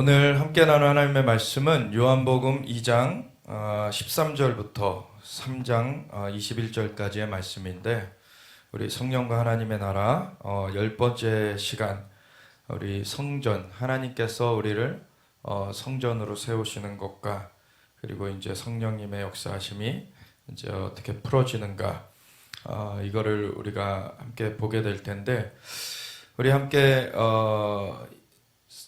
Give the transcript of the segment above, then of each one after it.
오늘 함께 나눌 하나님의 말씀은 요한복음 2장 13절부터 3장 21절까지의 말씀인데, 우리 성령과 하나님의 나라 10번째 시간, 우리 성전, 하나님께서 우리를 성전으로 세우시는 것과, 그리고 이제 성령님의 역사하심이 이제 어떻게 풀어지는가, 이거를 우리가 함께 보게 될 텐데, 우리 함께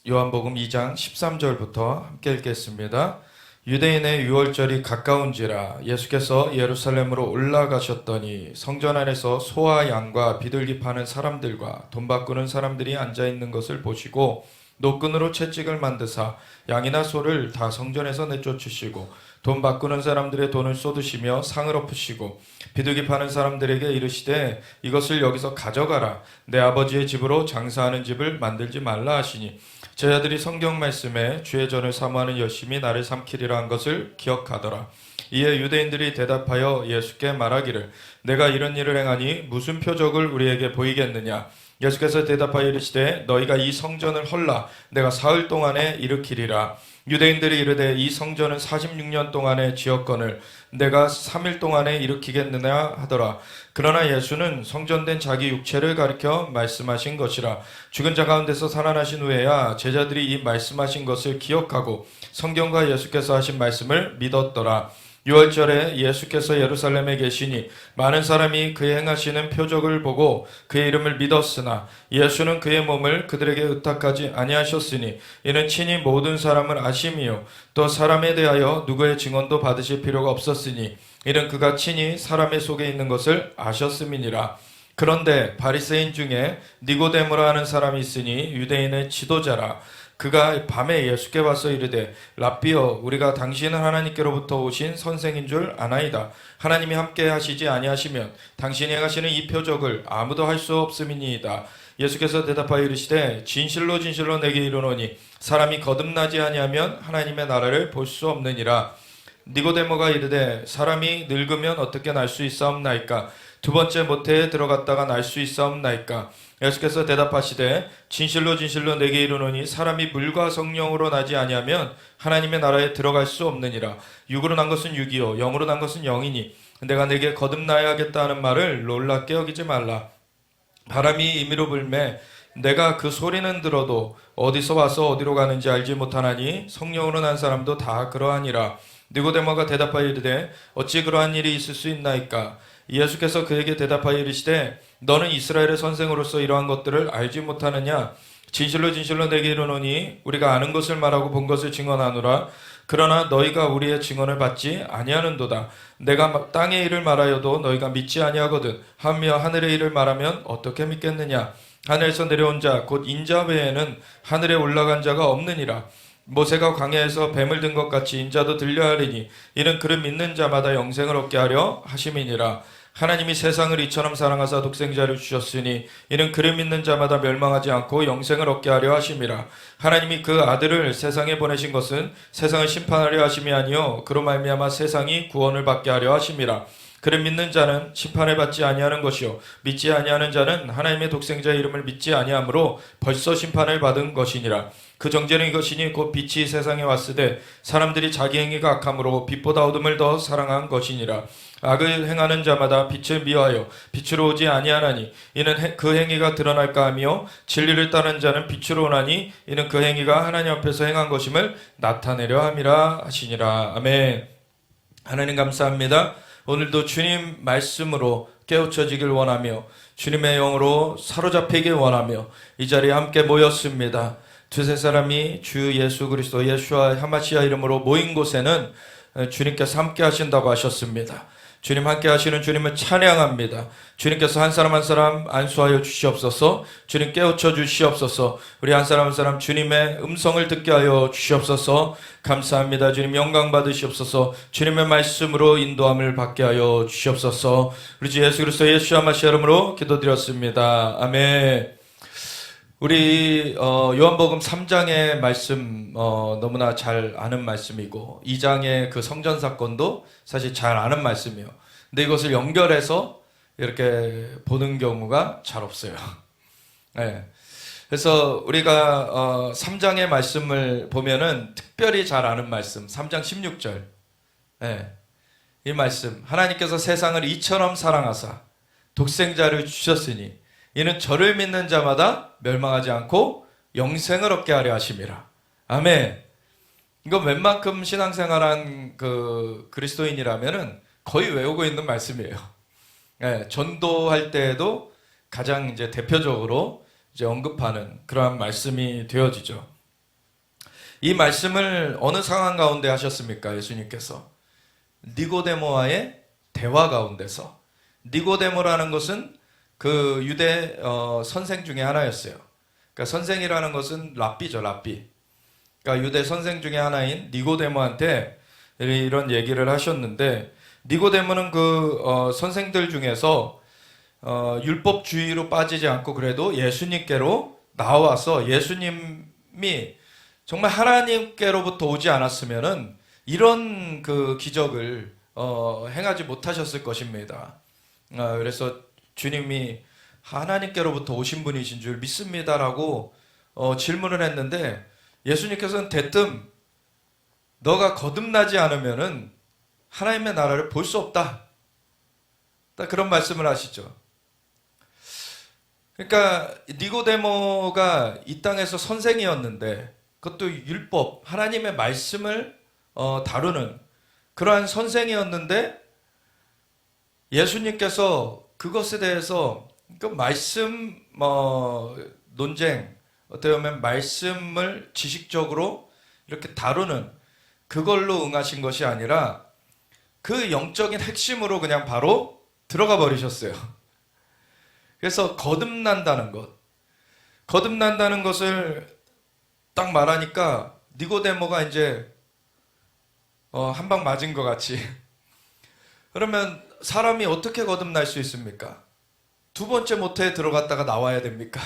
요한복음 2장 13절부터 함께 읽겠습니다. 유대인의 유월절이 가까운지라 예수께서 예루살렘으로 올라가셨더니 성전 안에서 소와 양과 비둘기 파는 사람들과 돈 바꾸는 사람들이 앉아있는 것을 보시고 노끈으로 채찍을 만드사 양이나 소를 다 성전에서 내쫓으시고 돈 바꾸는 사람들의 돈을 쏟으시며 상을 엎으시고 비둘기 파는 사람들에게 이르시되 이것을 여기서 가져가라, 내 아버지의 집으로 장사하는 집을 만들지 말라 하시니, 제자들이 성경 말씀에 주의 전을 사모하는 열심히 나를 삼키리라 한 것을 기억하더라. 이에 유대인들이 대답하여 예수께 말하기를 내가 이런 일을 행하니 무슨 표적을 우리에게 보이겠느냐. 예수께서 대답하여 이르시되 너희가 이 성전을 헐라 내가 사흘 동안에 일으키리라. 유대인들이 이르되 이 성전은 46년 동안에 지었거늘 내가 3일 동안에 일으키겠느냐 하더라. 그러나 예수는 성전된 자기 육체를 가리켜 말씀하신 것이라. 죽은 자 가운데서 살아나신 후에야 제자들이 이 말씀하신 것을 기억하고 성경과 예수께서 하신 말씀을 믿었더라. 유월절에 예수께서 예루살렘에 계시니 많은 사람이 그의 행하시는 표적을 보고 그의 이름을 믿었으나 예수는 그의 몸을 그들에게 의탁하지 아니하셨으니 이는 친히 모든 사람을 아심이요 또 사람에 대하여 누구의 증언도 받으실 필요가 없었으니 이는 그가 친히 사람의 속에 있는 것을 아셨음이니라. 그런데 바리새인 중에 니고데모라 하는 사람이 있으니 유대인의 지도자라. 그가 밤에 예수께 와서 이르되 랍비여, 우리가 당신은 하나님께로부터 오신 선생인 줄 아나이다. 하나님이 함께 하시지 아니하시면 당신이 행하시는 이 표적을 아무도 할 수 없음이니이다. 예수께서 대답하여 이르시되 진실로 진실로 내게 이르노니 사람이 거듭나지 아니하면 하나님의 나라를 볼 수 없느니라. 니고데모가 이르되 사람이 늙으면 어떻게 날 수 있사옵나이까? 두 번째 모태에 들어갔다가 날 수 있사옵나이까? 예수께서 대답하시되 진실로 진실로 내게 이르노니 사람이 물과 성령으로 나지 아니하면 하나님의 나라에 들어갈 수 없느니라. 육으로 난 것은 육이요 영으로 난 것은 영이니 내가 내게 거듭나야 하겠다 하는 말을 놀랍게 여기지 말라. 바람이 임의로 불매 내가 그 소리는 들어도 어디서 와서 어디로 가는지 알지 못하나니 성령으로 난 사람도 다 그러하니라. 니고데모가 대답하여 이르되 어찌 그러한 일이 있을 수 있나이까? 예수께서 그에게 대답하여 이르시되 너는 이스라엘의 선생으로서 이러한 것들을 알지 못하느냐? 진실로 진실로 내게 이르노니 우리가 아는 것을 말하고 본 것을 증언하노라. 그러나 너희가 우리의 증언을 받지 아니하는도다. 내가 땅의 일을 말하여도 너희가 믿지 아니하거든 하며 하늘의 일을 말하면 어떻게 믿겠느냐? 하늘에서 내려온 자 곧 인자 외에는 하늘에 올라간 자가 없느니라. 모세가 광야에서 뱀을 든 것 같이 인자도 들려야 하리니 이는 그를 믿는 자마다 영생을 얻게 하려 하심이니라. 하나님이 세상을 이처럼 사랑하사 독생자를 주셨으니 이는 그를 믿는 자마다 멸망하지 않고 영생을 얻게 하려 하심이라. 하나님이 그 아들을 세상에 보내신 것은 세상을 심판하려 하심이 아니요 그로 말미암아 세상이 구원을 받게 하려 하심이라. 그를 믿는 자는 심판을 받지 아니하는 것이요 믿지 아니하는 자는 하나님의 독생자의 이름을 믿지 아니하므로 벌써 심판을 받은 것이니라. 그 정죄는 이것이니 곧 빛이 세상에 왔으되 사람들이 자기 행위가 악함으로 빛보다 어둠을 더 사랑한 것이니라. 악을 행하는 자마다 빛을 미워하여 빛으로 오지 아니하나니 이는 그 행위가 드러날까 하며 진리를 따르는 자는 빛으로 오나니 이는 그 행위가 하나님 앞에서 행한 것임을 나타내려 함이라 하시니라. 아멘. 하나님 감사합니다. 오늘도 주님 말씀으로 깨우쳐지길 원하며 주님의 영으로 사로잡히길 원하며 이 자리에 함께 모였습니다. 두세 사람이 주 예수 그리스도 예수와 하마시아 이름으로 모인 곳에는 주님께서 함께 하신다고 하셨습니다. 주님 함께 하시는 주님을 찬양합니다. 주님께서 한 사람 한 사람 안수하여 주시옵소서. 주님 깨우쳐 주시옵소서. 우리 한 사람 한 사람 주님의 음성을 듣게 하여 주시옵소서. 감사합니다. 주님 영광 받으시옵소서. 주님의 말씀으로 인도함을 받게 하여 주시옵소서. 우리 주 예수 그리스도 예수와 마시아 이름으로 기도드렸습니다. 아멘. 우리 요한복음 3장의 말씀 너무나 잘 아는 말씀이고 2장의 그 성전 사건도 사실 잘 아는 말씀이에요. 근데 이것을 연결해서 이렇게 보는 경우가 잘 없어요. 네. 그래서 우리가 3장의 말씀을 보면은 특별히 잘 아는 말씀, 3장 16절. 예, 이 말씀, 하나님께서 세상을 이처럼 사랑하사 독생자를 주셨으니 이는 저를 믿는 자마다 멸망하지 않고 영생을 얻게 하려 하심이라. 아멘. 이거 웬만큼 신앙생활한 그 그리스도인이라면은 거의 외우고 있는 말씀이에요. 예, 전도할 때에도 가장 이제 대표적으로 이제 언급하는 그러한 말씀이 되어지죠. 이 말씀을 어느 상황 가운데 하셨습니까? 예수님께서 니고데모와의 대화 가운데서. 니고데모라는 것은 그 유대 선생 중에 하나였어요. 그러니까 선생이라는 것은 랍비죠, 랍비. 그러니까 유대 선생 중에 하나인 니고데모한테 이런 얘기를 하셨는데, 니고데모는 그 선생들 중에서 율법주의로 빠지지 않고 그래도 예수님께로 나와서 예수님이 정말 하나님께로부터 오지 않았으면은 이런 그 기적을 행하지 못하셨을 것입니다. 그래서 주님이 하나님께로부터 오신 분이신 줄 믿습니다라고 질문을 했는데, 예수님께서는 대뜸 너가 거듭나지 않으면은 하나님의 나라를 볼 수 없다, 딱 그런 말씀을 하시죠. 그러니까 니고데모가 이 땅에서 선생이었는데, 그것도 율법, 하나님의 말씀을 다루는 그러한 선생이었는데, 예수님께서 그것에 대해서 그 말씀 논쟁, 어떻게 보면 말씀을 지식적으로 이렇게 다루는 그걸로 응하신 것이 아니라 그 영적인 핵심으로 그냥 바로 들어가 버리셨어요. 그래서 거듭난다는 것을 딱 말하니까 니고데모가 이제 한 방 맞은 것 같이. 그러면 사람이 어떻게 거듭날 수 있습니까? 두 번째 모태에 들어갔다가 나와야 됩니까?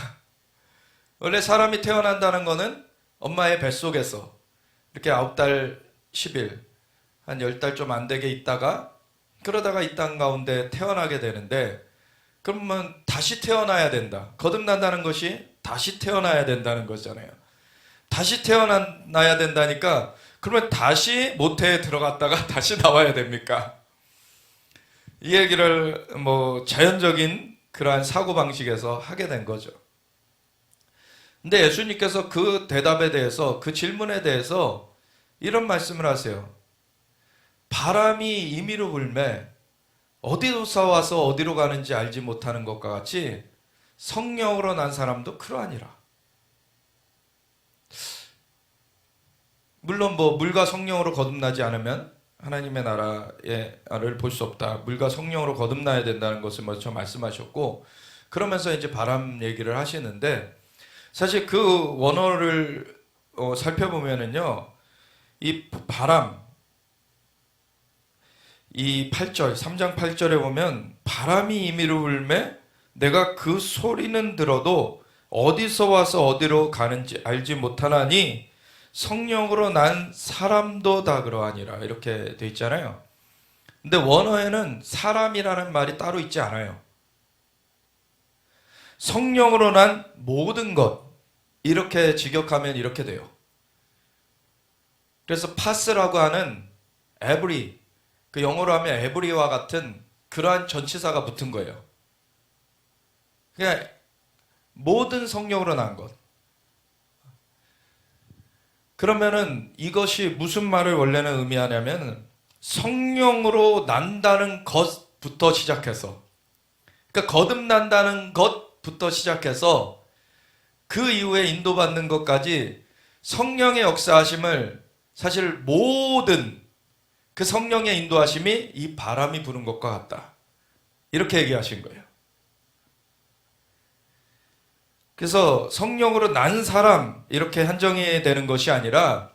원래 사람이 태어난다는 거는 엄마의 뱃속에서 이렇게 9달 10일, 한 10달 좀 안 되게 있다가 그러다가 이 땅 가운데 태어나게 되는데, 그러면 다시 태어나야 된다. 거듭난다는 것이 다시 태어나야 된다는 거잖아요. 다시 태어나야 된다니까, 그러면 다시 모태에 들어갔다가 다시 나와야 됩니까? 이 얘기를 자연적인 그러한 사고방식에서 하게 된 거죠. 근데 예수님께서 그 대답에 대해서, 그 질문에 대해서 이런 말씀을 하세요. 바람이 임의로 불매 어디서 와서 어디로 가는지 알지 못하는 것과 같이 성령으로 난 사람도 그러하니라. 물론 물과 성령으로 거듭나지 않으면 하나님의 나라를 볼 수 없다. 물과 성령으로 거듭나야 된다는 것을 먼저 말씀하셨고, 그러면서 이제 바람 얘기를 하시는데, 사실 그 원어를 살펴보면은요, 이 바람, 이 8절, 3장 8절에 보면 바람이 임의로 불매 내가 그 소리는 들어도 어디서 와서 어디로 가는지 알지 못하나니 성령으로 난 사람도 다 그러하니라, 이렇게 돼 있잖아요. 근데 원어에는 사람이라는 말이 따로 있지 않아요. 성령으로 난 모든 것, 이렇게 직역하면 이렇게 돼요. 그래서 파스라고 하는 every, 그 영어로 하면 every와 같은 그러한 전치사가 붙은 거예요. 그냥 모든 성령으로 난 것. 그러면은 이것이 무슨 말을 원래는 의미하냐면, 성령으로 난다는 것부터 시작해서, 그러니까 거듭난다는 것부터 시작해서 그 이후에 인도받는 것까지 성령의 역사하심을, 사실 모든 그 성령의 인도하심이 이 바람이 부는 것과 같다, 이렇게 얘기하신 거예요. 그래서 성령으로 난 사람 이렇게 한정이 되는 것이 아니라,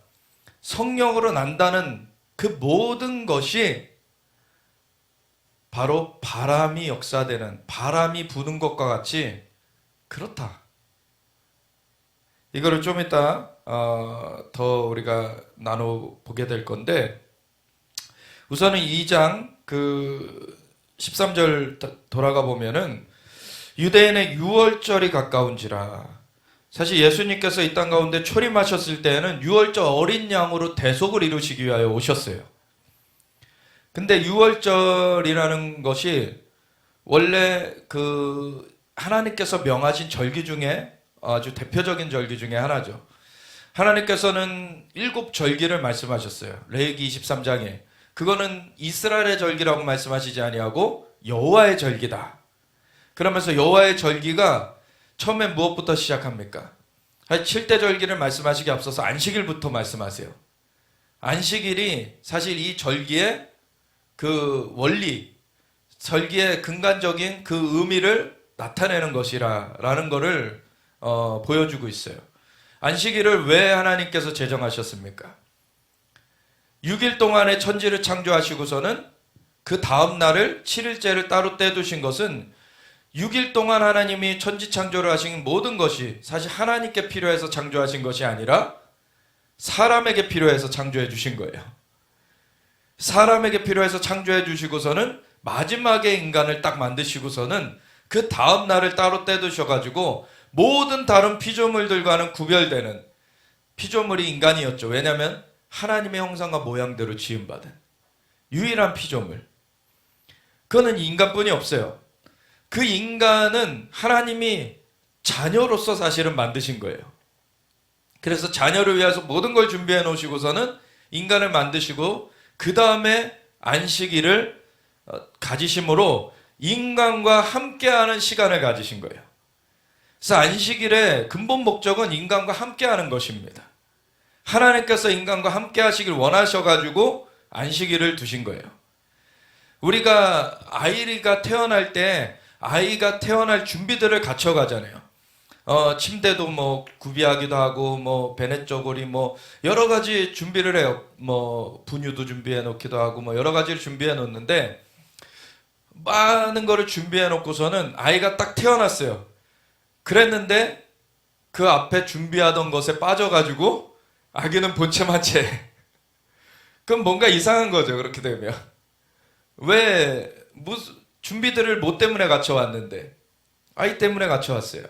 성령으로 난다는 그 모든 것이 바로 바람이 역사되는, 바람이 부는 것과 같이 그렇다. 이거를 좀 이따 더 우리가 나눠보게 될 건데, 우선은 2장 그 13절 돌아가 보면은 유대인의 유월절이 가까운지라, 사실 예수님께서 이 땅 가운데 초림하셨을 때에는 유월절 어린 양으로 대속을 이루시기 위하여 오셨어요. 근데 유월절이라는 것이 원래 그 하나님께서 명하신 절기 중에 아주 대표적인 절기 중에 하나죠. 하나님께서는 7절기를 말씀하셨어요. 레위기 23장에. 그거는 이스라엘의 절기라고 말씀하시지 아니하고 여호와의 절기다. 그러면서 여호와의 절기가 처음에 무엇부터 시작합니까? 7대 절기를 말씀하시기 앞서서 안식일부터 말씀하세요. 안식일이 사실 이 절기의 그 원리, 절기의 근간적인 그 의미를 나타내는 것이라는 것을 보여주고 있어요. 안식일을 왜 하나님께서 제정하셨습니까? 6일 동안의 천지를 창조하시고서는 그 다음 날을 7일째를 따로 떼두신 것은 6일 동안 하나님이 천지 창조를 하신 모든 것이 사실 하나님께 필요해서 창조하신 것이 아니라 사람에게 필요해서 창조해 주신 거예요. 사람에게 필요해서 창조해 주시고서는 마지막에 인간을 딱 만드시고서는 그 다음 날을 따로 떼두셔가지고 모든 다른 피조물들과는 구별되는 피조물이 인간이었죠. 왜냐하면 하나님의 형상과 모양대로 지음받은 유일한 피조물. 그거는 인간뿐이 없어요. 그 인간은 하나님이 자녀로서 사실은 만드신 거예요. 그래서 자녀를 위해서 모든 걸 준비해 놓으시고서는 인간을 만드시고 그 다음에 안식일을 가지심으로 인간과 함께하는 시간을 가지신 거예요. 그래서 안식일의 근본 목적은 인간과 함께하는 것입니다. 하나님께서 인간과 함께하시길 원하셔가지고 안식일을 두신 거예요. 우리가 아이가 태어날 때 아이가 태어날 준비들을 갖춰가잖아요. 침대도 뭐 구비하기도 하고 뭐 베넷 저고리 뭐 여러 가지 준비를 해요. 뭐 분유도 준비해 놓기도 하고 뭐 여러 가지를 준비해 놓는데 많은 거를 준비해 놓고서는 아이가 딱 태어났어요. 그랬는데 그 앞에 준비하던 것에 빠져가지고 아기는 본체만 채. 그럼 뭔가 이상한 거죠. 그렇게 되면 왜 무슨 준비들을 뭐 때문에 갖춰왔는데 아이 때문에 갖춰왔어요.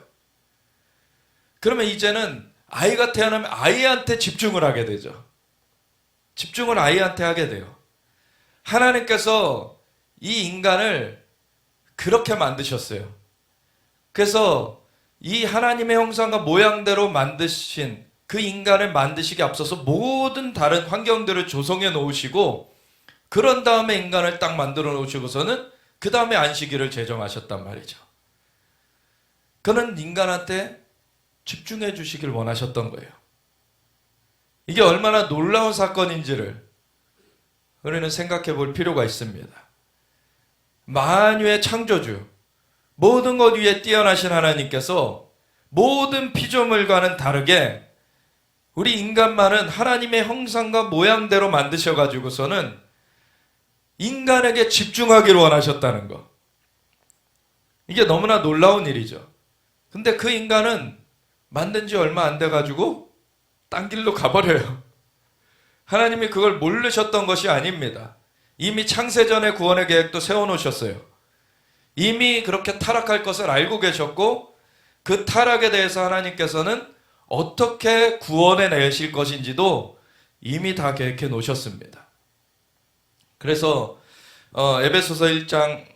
그러면 이제는 아이가 태어나면 아이한테 집중을 하게 되죠. 집중을 아이한테 하게 돼요. 하나님께서 이 인간을 그렇게 만드셨어요. 그래서 이 하나님의 형상과 모양대로 만드신 그 인간을 만드시기 앞서서 모든 다른 환경들을 조성해 놓으시고 그런 다음에 인간을 딱 만들어 놓으시고서는 그 다음에 안식일을 제정하셨단 말이죠. 그는 인간한테 집중해 주시길 원하셨던 거예요. 이게 얼마나 놀라운 사건인지를 우리는 생각해 볼 필요가 있습니다. 만유의 창조주, 모든 것 위에 뛰어나신 하나님께서 모든 피조물과는 다르게 우리 인간만은 하나님의 형상과 모양대로 만드셔가지고서는 인간에게 집중하기를 원하셨다는 것. 이게 너무나 놀라운 일이죠. 근데 그 인간은 만든 지 얼마 안 돼가지고 딴 길로 가버려요. 하나님이 그걸 모르셨던 것이 아닙니다. 이미 창세전에 구원의 계획도 세워놓으셨어요. 이미 그렇게 타락할 것을 알고 계셨고 그 타락에 대해서 하나님께서는 어떻게 구원해 내실 것인지도 이미 다 계획해 놓으셨습니다. 그래서 에베소서 1장에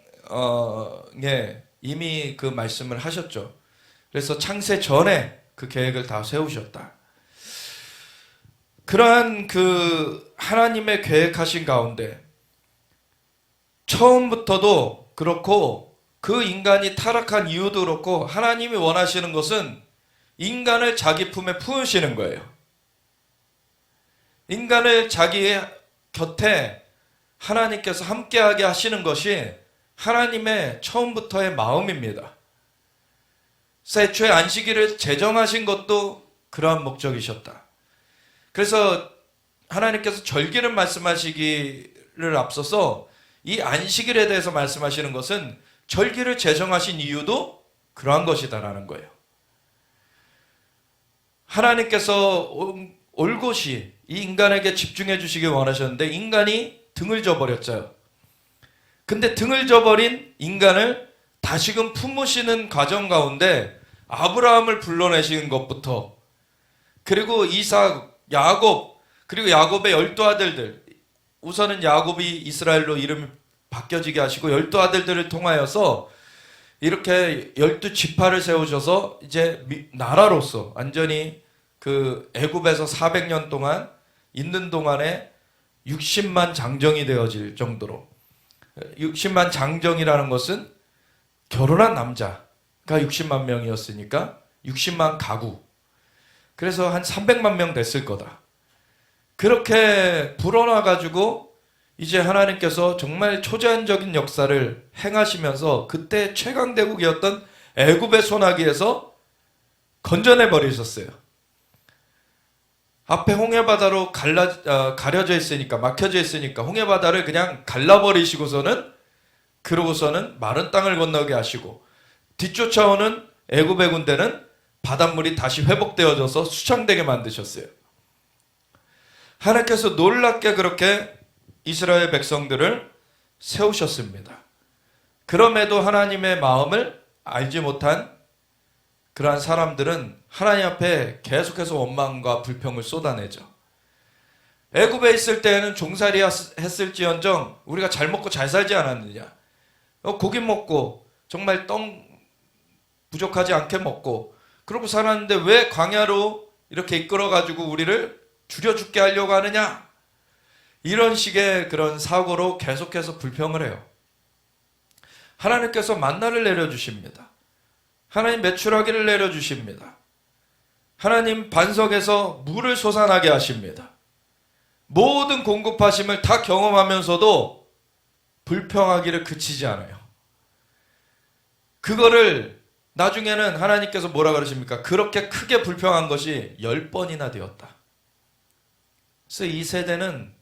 이미 그 말씀을 하셨죠. 그래서 창세 전에 그 계획을 다 세우셨다. 그러한 그 하나님의 계획하신 가운데 처음부터도 그렇고 그 인간이 타락한 이유도 그렇고 하나님이 원하시는 것은 인간을 자기 품에 품으시는 거예요. 인간을 자기 곁에 하나님께서 함께하게 하시는 것이 하나님의 처음부터의 마음입니다. 그래서 애초에 안식일을 제정하신 것도 그러한 목적이셨다. 그래서 하나님께서 절기를 말씀하시기를 앞서서 이 안식일에 대해서 말씀하시는 것은 절기를 제정하신 이유도 그러한 것이다라는 거예요. 하나님께서 올곧이 이 인간에게 집중해 주시길 원하셨는데 인간이 등을 져버렸죠. 근데 등을 져버린 인간을 다시금 품으시는 과정 가운데 아브라함을 불러내신 것부터, 그리고 이삭, 야곱, 그리고 야곱의 12아들들, 우선은 야곱이 이스라엘로 이름이 바뀌어지게 하시고 12아들들을 통하여서 이렇게 12지파를 세우셔서 이제 나라로서 완전히 그 애굽에서 400년 동안 있는 동안에 60만 장정이 되어질 정도로, 60만 장정이라는 것은 결혼한 남자가 60만 명이었으니까 60만 가구, 그래서 한 300만 명 됐을 거다. 그렇게 불어나 가지고 이제 하나님께서 정말 초자연적인 역사를 행하시면서 그때 최강대국이었던 애굽의 소나기에서 건져내 버리셨어요. 앞에 홍해바다로 가려져 있으니까, 막혀져 있으니까 홍해바다를 그냥 갈라버리시고서는, 그러고서는 마른 땅을 건너게 하시고, 뒤쫓아오는 애굽의 군대는 바닷물이 다시 회복되어져서 수창되게 만드셨어요. 하나님께서 놀랍게 그렇게 이스라엘 백성들을 세우셨습니다. 그럼에도 하나님의 마음을 알지 못한 그러한 사람들은 하나님 앞에 계속해서 원망과 불평을 쏟아내죠. 애굽에 있을 때에는 종살이 했을지언정 우리가 잘 먹고 잘 살지 않았느냐. 고기 먹고 정말 떡 부족하지 않게 먹고 그러고 살았는데 왜 광야로 이렇게 이끌어가지고 우리를 죽여 죽게 하려고 하느냐. 이런 식의 그런 사고로 계속해서 불평을 해요. 하나님께서 만나를 내려주십니다. 하나님 메추라기를 내려주십니다. 하나님 반석에서 물을 솟아나게 하십니다. 모든 공급하심을 다 경험하면서도 불평하기를 그치지 않아요. 그거를 나중에는 하나님께서 뭐라 그러십니까? 그렇게 크게 불평한 것이 10번이나 되었다. 그래서 이 세대는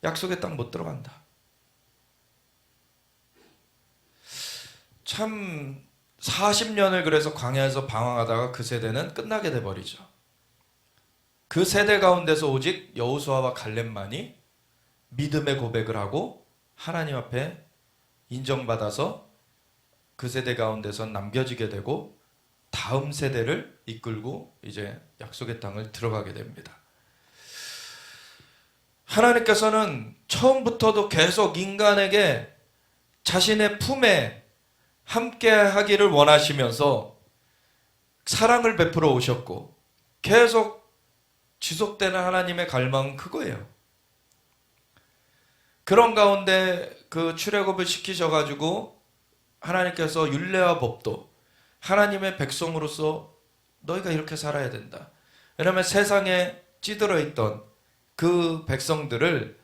약속의 땅 못 들어간다. 참 40년을 그래서 광야에서 방황하다가 그 세대는 끝나게 돼버리죠. 그 세대 가운데서 오직 여호수아와 갈렙만이 믿음의 고백을 하고 하나님 앞에 인정받아서 그 세대 가운데서 남겨지게 되고 다음 세대를 이끌고 이제 약속의 땅을 들어가게 됩니다. 하나님께서는 처음부터도 계속 인간에게 자신의 품에 함께 하기를 원하시면서 사랑을 베풀어 오셨고 계속 지속되는 하나님의 갈망은 그거예요. 그런 가운데 그 출애굽을 시키셔가지고 하나님께서 율례와 법도 하나님의 백성으로서 너희가 이렇게 살아야 된다. 왜냐하면 세상에 찌들어 있던 그 백성들을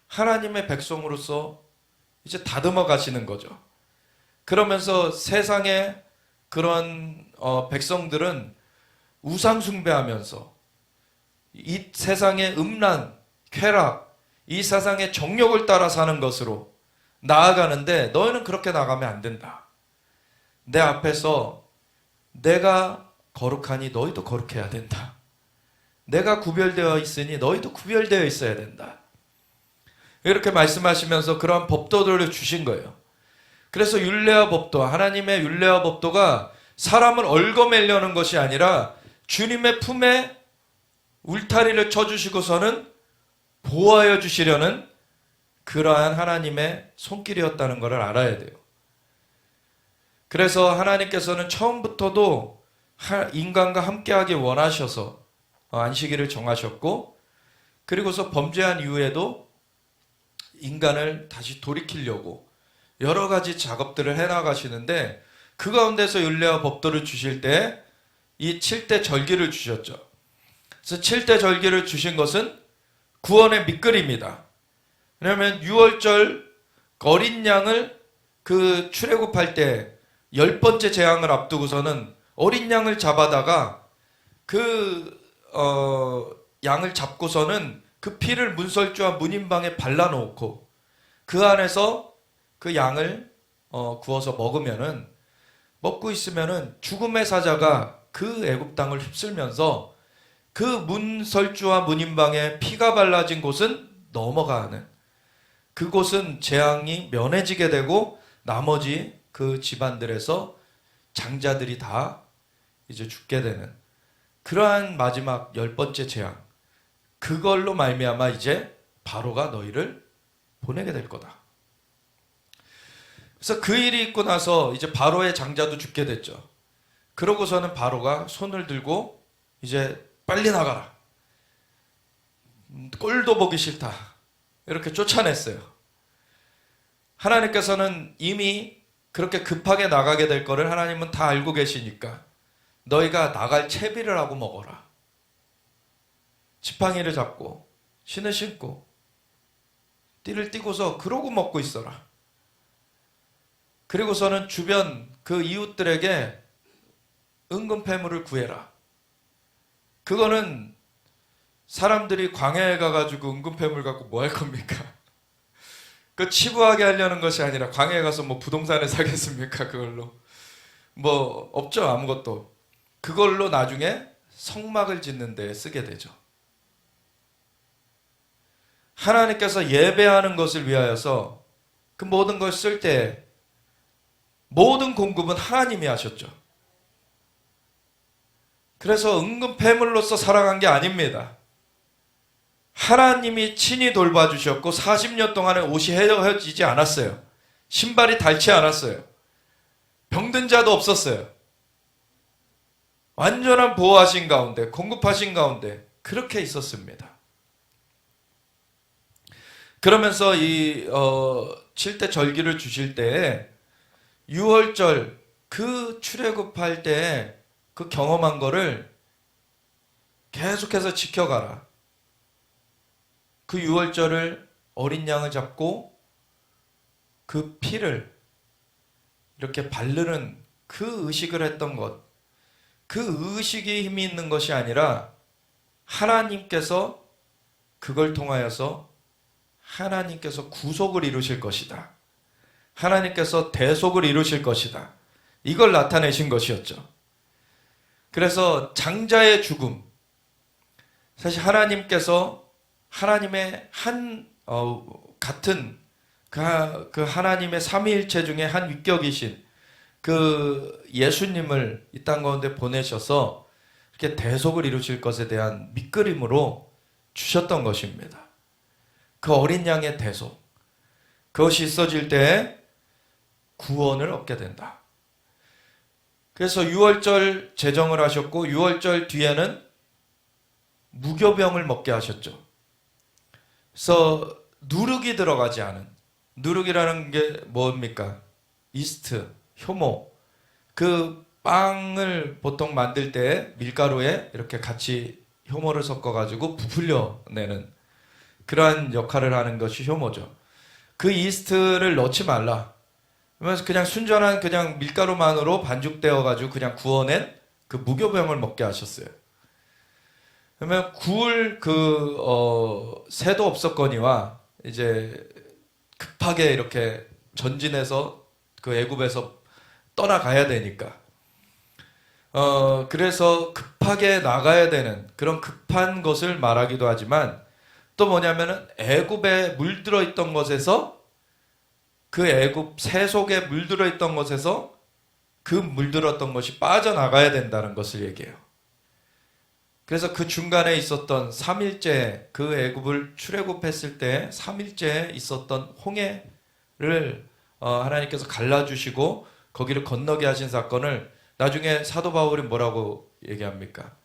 하나님의 백성으로서 이제 다듬어 가시는 거죠. 그러면서 세상의 그런 백성들은 우상 숭배하면서 이 세상의 음란, 쾌락, 이 세상의 정욕을 따라 사는 것으로 나아가는데 너희는 그렇게 나가면 안 된다. 내 앞에서 내가 거룩하니 너희도 거룩해야 된다. 내가 구별되어 있으니 너희도 구별되어 있어야 된다. 이렇게 말씀하시면서 그러한 법도들을 주신 거예요. 그래서 율례와 법도, 하나님의 율례와 법도가 사람을 얽어매려는 것이 아니라 주님의 품에 울타리를 쳐주시고서는 보호하여 주시려는 그러한 하나님의 손길이었다는 것을 알아야 돼요. 그래서 하나님께서는 처음부터도 인간과 함께하기 원하셔서 안식일을 정하셨고, 그리고서 범죄한 이후에도 인간을 다시 돌이키려고 여러 가지 작업들을 해나가시는데, 그 가운데서 율례와 법도를 주실 때 이 7대 절기를 주셨죠. 그래서 7대 절기를 주신 것은 구원의 밑거리입니다. 왜냐하면 6월절 어린 양을 그 출애굽할 때 10번째 재앙을 앞두고서는 어린 양을 잡아다가 그 양을 잡고서는 그 피를 문설주와 문인방에 발라놓고 그 안에서 그 양을 구워서 먹고 있으면은 죽음의 사자가 그 애굽 땅을 휩쓸면서 그 문설주와 문인방에 피가 발라진 곳은 넘어가는, 그곳은 재앙이 면해지게 되고 나머지 그 집안들에서 장자들이 다 이제 죽게 되는 그러한 마지막 10번째 재앙, 그걸로 말미암아 이제 바로가 너희를 보내게 될 거다. 그래서 그 일이 있고 나서 이제 바로의 장자도 죽게 됐죠. 그러고서는 바로가 손을 들고 이제 빨리 나가라, 꼴도 보기 싫다, 이렇게 쫓아냈어요. 하나님께서는 이미 그렇게 급하게 나가게 될 거를 하나님은 다 알고 계시니까 너희가 나갈 채비를 하고 먹어라. 지팡이를 잡고 신을 신고 띠를 띠고서 그러고 먹고 있어라. 그리고서는 주변 그 이웃들에게 은금 패물을 구해라. 그거는 사람들이 광야에 가가지고 은금 패물 갖고 뭐 할 겁니까? 그 치부하게 하려는 것이 아니라 광야에 가서 뭐 부동산을 사겠습니까? 그걸로 뭐 없죠, 아무것도. 그걸로 나중에 성막을 짓는 데 쓰게 되죠. 하나님께서 예배하는 것을 위하여서 그 모든 걸 쓸 때 모든 공급은 하나님이 하셨죠. 그래서 은근 패물로서 살아간 게 아닙니다. 하나님이 친히 돌봐주셨고 40년 동안에 옷이 헤어지지 않았어요. 신발이 닳지 않았어요. 병든 자도 없었어요. 완전한 보호하신 가운데, 공급하신 가운데 그렇게 있었습니다. 그러면서 이 7대 절기를 주실 때에 6월절 그 출애굽할 때 그 경험한 거를 계속해서 지켜가라. 그 6월절을 어린 양을 잡고 그 피를 이렇게 바르는 그 의식을 했던 것, 그 의식이 힘이 있는 것이 아니라 하나님께서 그걸 통하여서 하나님께서 구속을 이루실 것이다. 하나님께서 대속을 이루실 것이다. 이걸 나타내신 것이었죠. 그래서 장자의 죽음, 사실 하나님께서 하나님의 같은 그 하나님의 삼위일체 중에 한 위격이신 그 예수님을 이 땅 가운데 보내셔서 이렇게 대속을 이루실 것에 대한 밑그림으로 주셨던 것입니다. 그 어린 양의 대속, 그것이 있어질 때 구원을 얻게 된다. 그래서 6월절 제정을 하셨고 6월절 뒤에는 무교병을 먹게 하셨죠. 그래서 누룩이 들어가지 않은, 누룩이라는 게 뭡니까? 이스트, 효모. 그 빵을 보통 만들 때 밀가루에 이렇게 같이 효모를 섞어가지고 부풀려 내는 그러한 역할을 하는 것이 효모죠. 그 이스트를 넣지 말라. 그러면서 그냥 순전한 그냥 밀가루만으로 반죽되어가지고 그냥 구워낸 그 무교병을 먹게 하셨어요. 그러면 구울 새도 없었거니와 이제 급하게 이렇게 전진해서 그 애굽에서 떠나가야 되니까 그래서 급하게 나가야 되는 그런 급한 것을 말하기도 하지만 또 뭐냐면은 애굽에 물들어 있던 것에서 그 애굽 새 속에 물들어 있던 것에서 그 물들었던 것이 빠져나가야 된다는 것을 얘기해요. 그래서 그 중간에 있었던 3일째 그 애굽을 출애굽했을 때 3일째에 있었던 홍해를 하나님께서 갈라주시고 거기를 건너게 하신 사건을 나중에 사도 바울이 뭐라고 얘기합니까?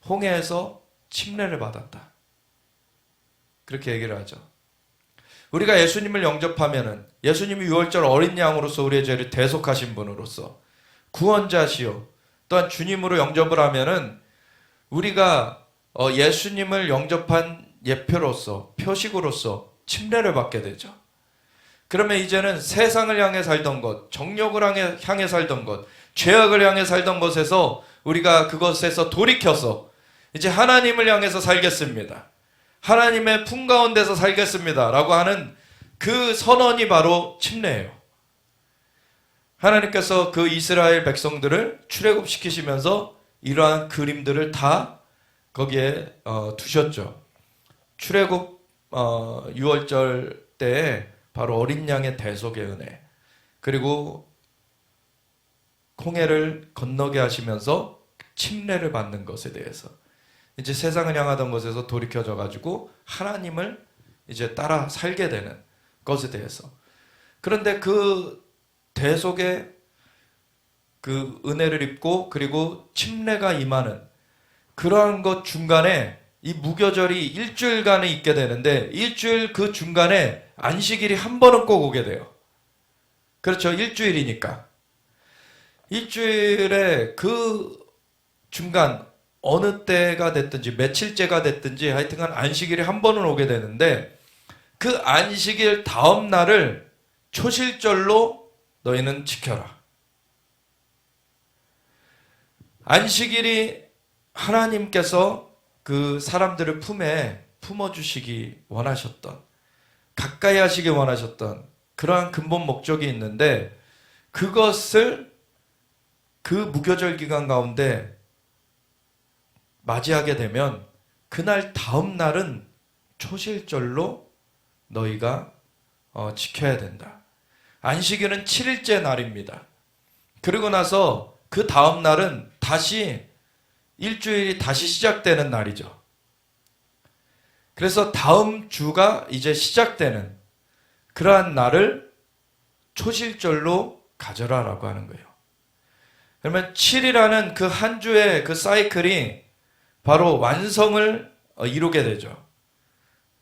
홍해에서 침례를 받았다. 그렇게 얘기를 하죠. 우리가 예수님을 영접하면은 예수님이 6월절 어린 양으로서 우리의 죄를 대속하신 분으로서 구원자시요 또한 주님으로 영접을 하면은 우리가 예수님을 영접한 예표로서 표식으로서 침례를 받게 되죠. 그러면 이제는 세상을 향해 살던 것, 정욕을 향해 살던 것, 죄악을 향해 살던 것에서 우리가 그것에서 돌이켜서 이제 하나님을 향해서 살겠습니다. 하나님의 품 가운데서 살겠습니다. 라고 하는 그 선언이 바로 침례예요. 하나님께서 그 이스라엘 백성들을 출애굽시키시면서 이러한 그림들을 다 거기에 두셨죠. 출애굽 6월절 때에 바로 어린 양의 대속의 은혜, 그리고 홍해를 건너게 하시면서 침례를 받는 것에 대해서 이제 세상을 향하던 것에서 돌이켜져 가지고 하나님을 이제 따라 살게 되는 것에 대해서. 그런데 그 대속의 그 은혜를 입고 그리고 침례가 임하는 그러한 것 중간에 이 무교절이 일주일간에 있게 되는데 일주일 그 중간에 안식일이 한 번은 꼭 오게 돼요. 그렇죠. 일주일이니까. 일주일에 그 중간 어느 때가 됐든지 며칠째가 됐든지 하여튼간 안식일이 한 번은 오게 되는데 그 안식일 다음 날을 초실절로 너희는 지켜라. 안식일이 하나님께서 그 사람들을 품에 품어주시기 원하셨던, 가까이 하시기 원하셨던 그러한 근본 목적이 있는데 그것을 그 무교절 기간 가운데 맞이하게 되면 그날 다음 날은 초실절로 너희가 지켜야 된다. 안식일은 7일째 날입니다. 그리고 나서 그 다음 날은 다시 일주일이 다시 시작되는 날이죠. 그래서 다음 주가 이제 시작되는 그러한 날을 초실절로 가져라라고 하는 거예요. 그러면 7이라는 그 한 주의 그 사이클이 바로 완성을 이루게 되죠.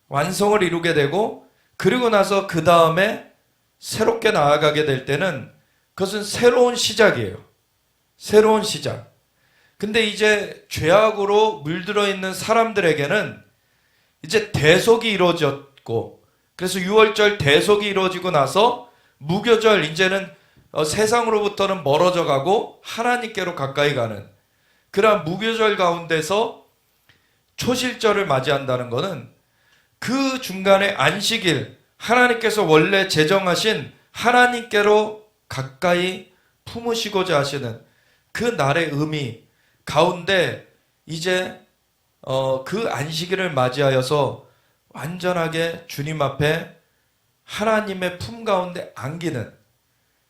완성을 이루게 되고 그리고 나서 그 다음에 새롭게 나아가게 될 때는 그것은 새로운 시작이에요. 새로운 시작. 근데 이제 죄악으로 물들어 있는 사람들에게는 이제 대속이 이루어졌고 그래서 6월절 대속이 이루어지고 나서 무교절 이제는 세상으로부터는 멀어져 가고 하나님께로 가까이 가는 그러한 무교절 가운데서 초실절을 맞이한다는 것은 그 중간에 안식일 하나님께서 원래 제정하신 하나님께로 가까이 품으시고자 하시는 그 날의 의미 가운데 이제 그 안식일을 맞이하여서 완전하게 주님 앞에 하나님의 품 가운데 안기는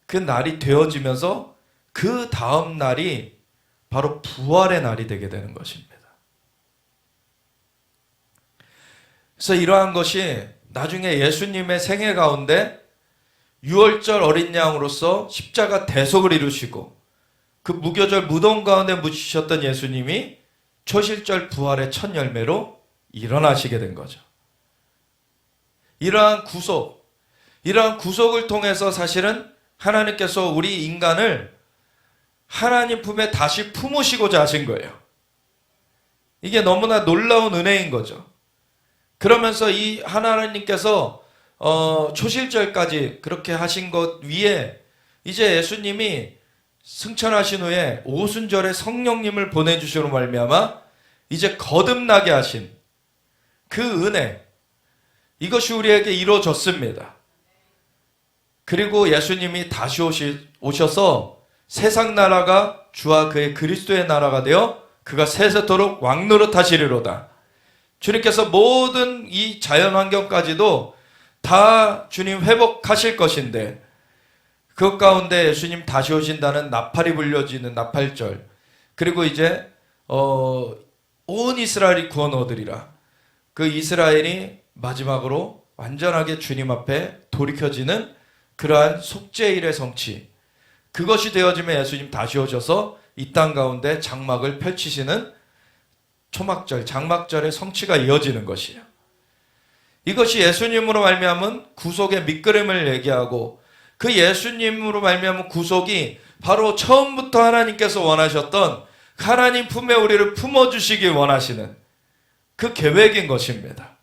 그 날이 되어지면서 그 다음 날이 바로 부활의 날이 되게 되는 것입니다. 그래서 이러한 것이 나중에 예수님의 생애 가운데 6월절 어린 양으로서 십자가 대속을 이루시고 그 무교절 무덤 가운데 묻히셨던 예수님이 초실절 부활의 첫 열매로 일어나시게 된 거죠. 이러한 구속을 통해서 사실은 하나님께서 우리 인간을 하나님 품에 다시 품으시고자 하신 거예요. 이게 너무나 놀라운 은혜인 거죠. 그러면서 이 하나님께서 초실절까지 그렇게 하신 것 위에 이제 예수님이 승천하신 후에 오순절에 성령님을 보내주시로 말미암아 이제 거듭나게 하신 그 은혜, 이것이 우리에게 이루어졌습니다. 그리고 예수님이 다시 오셔서 세상 나라가 주와 그의 그리스도의 나라가 되어 그가 세세토록 왕노릇하시리로다. 주님께서 모든 이 자연 환경까지도 다 주님 회복하실 것인데 그 가운데 예수님 다시 오신다는 나팔이 불려지는 나팔절, 그리고 이제 온 이스라엘이 구원 얻으리라. 그 이스라엘이 마지막으로 완전하게 주님 앞에 돌이켜지는 그러한 속죄일의 성취, 그것이 되어지면 예수님 다시 오셔서 이 땅 가운데 장막을 펼치시는 초막절, 장막절의 성취가 이어지는 것이에요. 이것이 예수님으로 말미암은 구속의 밑그림을 얘기하고 그 예수님으로 말미암은 구속이 바로 처음부터 하나님께서 원하셨던 하나님 품에 우리를 품어주시길 원하시는 그 계획인 것입니다.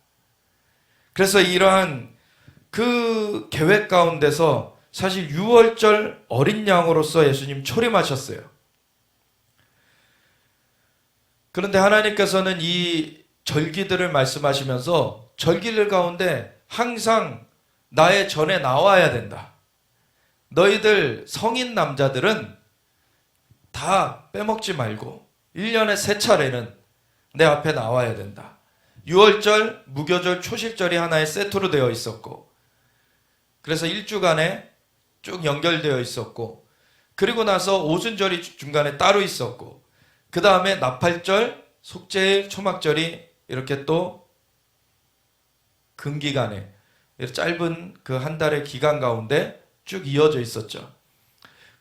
그래서 이러한 그 계획 가운데서 사실 6월절 어린 양으로서 예수님 초림하셨어요. 그런데 하나님께서는 이 절기들을 말씀하시면서 절기들 가운데 항상 나의 전에 나와야 된다. 너희들 성인 남자들은 다 빼먹지 말고 1년에 3차례는 내 앞에 나와야 된다. 6월절, 무교절, 초실절이 하나의 세트로 되어 있었고 그래서 1주간에 쭉 연결되어 있었고 그리고 나서 오순절이 중간에 따로 있었고 그 다음에 나팔절, 속죄일, 초막절이 이렇게 또 근기간에 짧은 그 한 달의 기간 가운데 쭉 이어져 있었죠.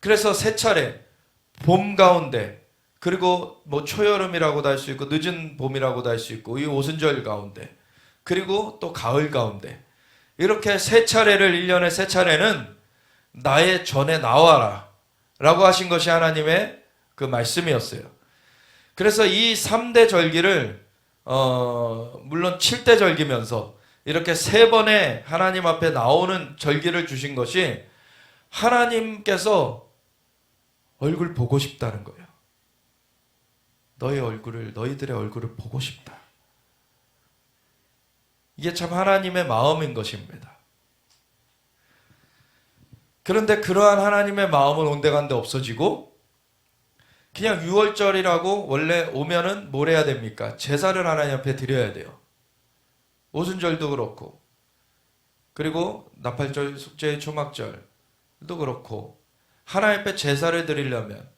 그래서 세 차례 봄 가운데, 그리고 뭐 초여름이라고도 할 수 있고 늦은 봄이라고도 할 수 있고 이 오순절 가운데, 그리고 또 가을 가운데, 이렇게 세 차례를 1년에 세 차례는 나의 전에 나와라 라고 하신 것이 하나님의 그 말씀이었어요. 그래서 이 3대 절기를 물론 7대 절기면서 이렇게 세 번의 하나님 앞에 나오는 절기를 주신 것이 하나님께서 얼굴 보고 싶다는 거예요. 너희들의 얼굴을 보고 싶다. 이게 참 하나님의 마음인 것입니다. 그런데 그러한 하나님의 마음은 온데간데 없어지고 그냥 6월절이라고 원래 오면은 뭘 해야 됩니까? 제사를 하나님 앞에 드려야 돼요. 오순절도 그렇고, 그리고 나팔절, 속죄, 초막절도 그렇고, 하나님 앞에 제사를 드리려면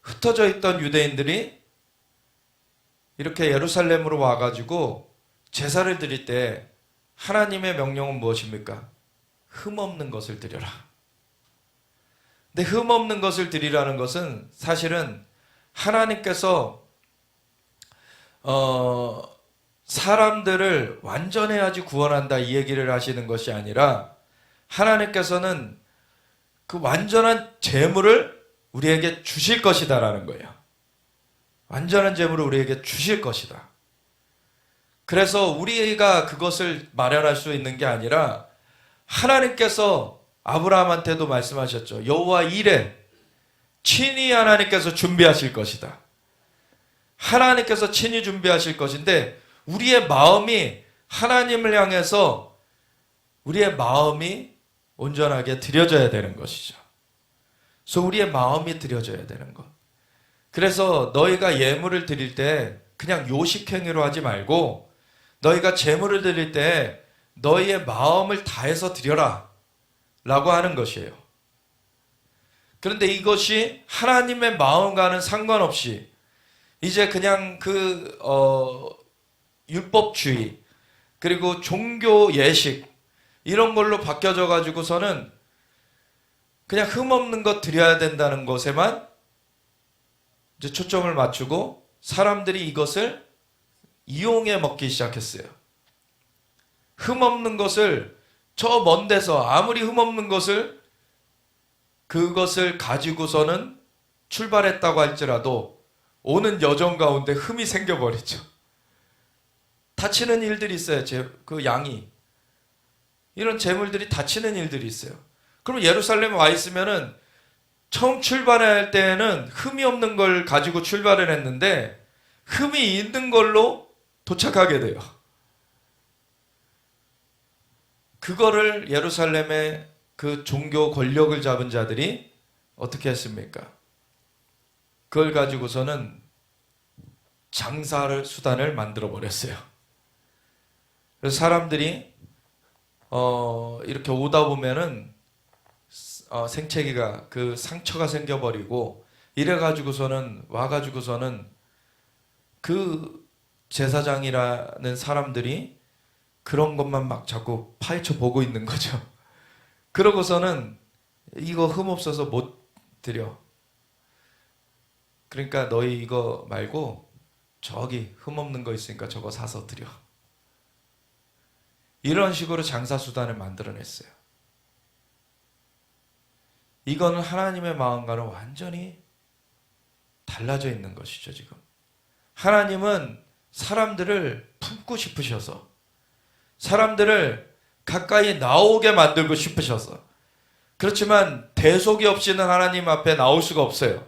흩어져 있던 유대인들이 이렇게 예루살렘으로 와가지고 제사를 드릴 때 하나님의 명령은 무엇입니까? 흠없는 것을 드려라. 근데 흠없는 것을 드리라는 것은 사실은 하나님께서 사람들을 완전해야지 구원한다 이 얘기를 하시는 것이 아니라, 하나님께서는 그 완전한 재물을 우리에게 주실 것이다 라는 거예요. 완전한 재물을 우리에게 주실 것이다. 그래서 우리가 그것을 마련할 수 있는 게 아니라 하나님께서 아브라함한테도 말씀하셨죠. 여호와 이레, 친히 하나님께서 준비하실 것이다. 하나님께서 친히 준비하실 것인데, 우리의 마음이 하나님을 향해서 우리의 마음이 온전하게 드려져야 되는 것이죠. 그래서 우리의 마음이 드려져야 되는 것. 그래서 너희가 예물을 드릴 때 그냥 요식행위로 하지 말고, 너희가 제물을 드릴 때 너희의 마음을 다해서 드려라 라고 하는 것이에요. 그런데 이것이 하나님의 마음과는 상관없이 이제 그냥 율법주의, 그리고 종교 예식 이런 걸로 바뀌어져 가지고서는 그냥 흠없는 것 드려야 된다는 것에만 이제 초점을 맞추고 사람들이 이것을 이용해 먹기 시작했어요. 흠없는 것을 저 먼 데서 아무리 흠없는 것을 그것을 가지고서는 출발했다고 할지라도 오는 여정 가운데 흠이 생겨버리죠. 다치는 일들이 있어요. 그 양이. 이런 재물들이 다치는 일들이 있어요. 그럼 예루살렘에 와 있으면은 처음 출발할 때는 흠이 없는 걸 가지고 출발을 했는데 흠이 있는 걸로 도착하게 돼요. 그거를 예루살렘의 그 종교 권력을 잡은 자들이 어떻게 했습니까? 그걸 가지고서는 장사를 수단을 만들어 버렸어요. 그래서 사람들이 이렇게 오다 보면은 생채기가 그 상처가 생겨버리고 이래가지고서는 와가지고서는 그 제사장이라는 사람들이 그런 것만 막 자꾸 파헤쳐 보고 있는 거죠. 그러고서는 이거 흠 없어서 못 드려. 그러니까 너희 이거 말고 저기 흠 없는 거 있으니까 저거 사서 드려. 이런 식으로 장사 수단을 만들어냈어요. 이거는 하나님의 마음과는 완전히 달라져 있는 것이죠, 지금. 하나님은 사람들을 품고 싶으셔서, 사람들을 가까이 나오게 만들고 싶으셔서, 그렇지만 대속이 없이는 하나님 앞에 나올 수가 없어요.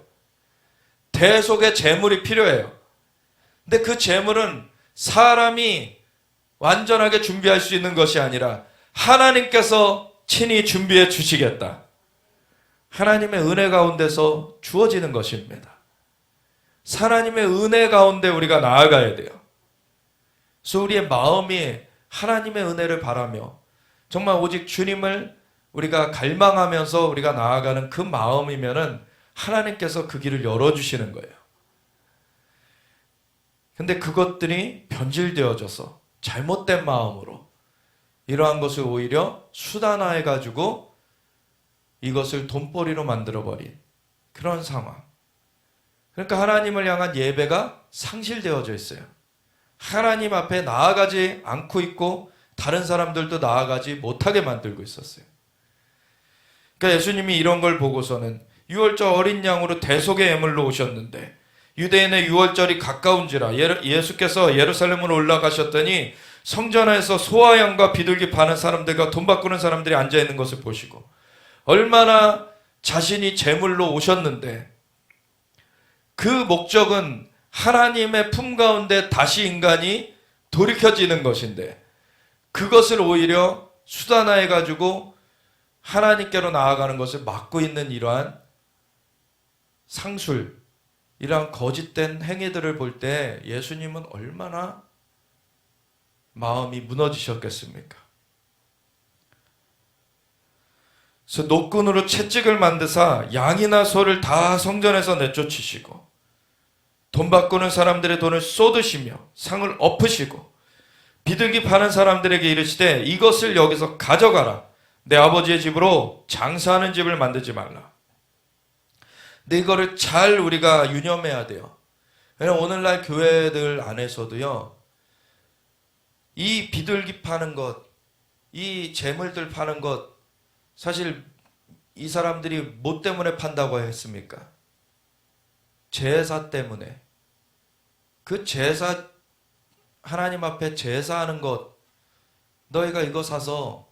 대속의 제물이 필요해요. 근데 그 제물은 사람이 완전하게 준비할 수 있는 것이 아니라 하나님께서 친히 준비해 주시겠다. 하나님의 은혜 가운데서 주어지는 것입니다. 하나님의 은혜 가운데 우리가 나아가야 돼요. 그래서 우리의 마음이 하나님의 은혜를 바라며 정말 오직 주님을 우리가 갈망하면서 우리가 나아가는 그 마음이면은 하나님께서 그 길을 열어주시는 거예요. 근데 그것들이 변질되어져서 잘못된 마음으로 이러한 것을 오히려 수단화해 가지고 이것을 돈벌이로 만들어버린 그런 상황. 그러니까 하나님을 향한 예배가 상실되어져 있어요. 하나님 앞에 나아가지 않고 있고 다른 사람들도 나아가지 못하게 만들고 있었어요. 그러니까 예수님이 이런 걸 보고서는 유월절 어린 양으로 대속의 예물로 오셨는데 유대인의 유월절이 가까운지라 예수께서 예루살렘으로 올라가셨더니 성전 안에서 소와 양과 비둘기 파는 사람들과 돈 바꾸는 사람들이 앉아있는 것을 보시고 얼마나 자신이 제물로 오셨는데 그 목적은 하나님의 품 가운데 다시 인간이 돌이켜지는 것인데 그것을 오히려 수단화해 가지고 하나님께로 나아가는 것을 막고 있는 이러한 상술, 이러한 거짓된 행위들을 볼 때 예수님은 얼마나 마음이 무너지셨겠습니까? 그래서 노끈으로 채찍을 만드사 양이나 소를 다 성전에서 내쫓으시고 돈 바꾸는 사람들의 돈을 쏟으시며 상을 엎으시고 비둘기 파는 사람들에게 이르시되 이것을 여기서 가져가라. 내 아버지의 집으로 장사하는 집을 만들지 말라. 근데 이거를 잘 우리가 유념해야 돼요. 왜냐하면 오늘날 교회들 안에서도요, 이 비둘기 파는 것, 이 재물들 파는 것, 사실 이 사람들이 뭐 때문에 판다고 했습니까? 제사 때문에. 그 제사, 하나님 앞에 제사하는 것, 너희가 이거 사서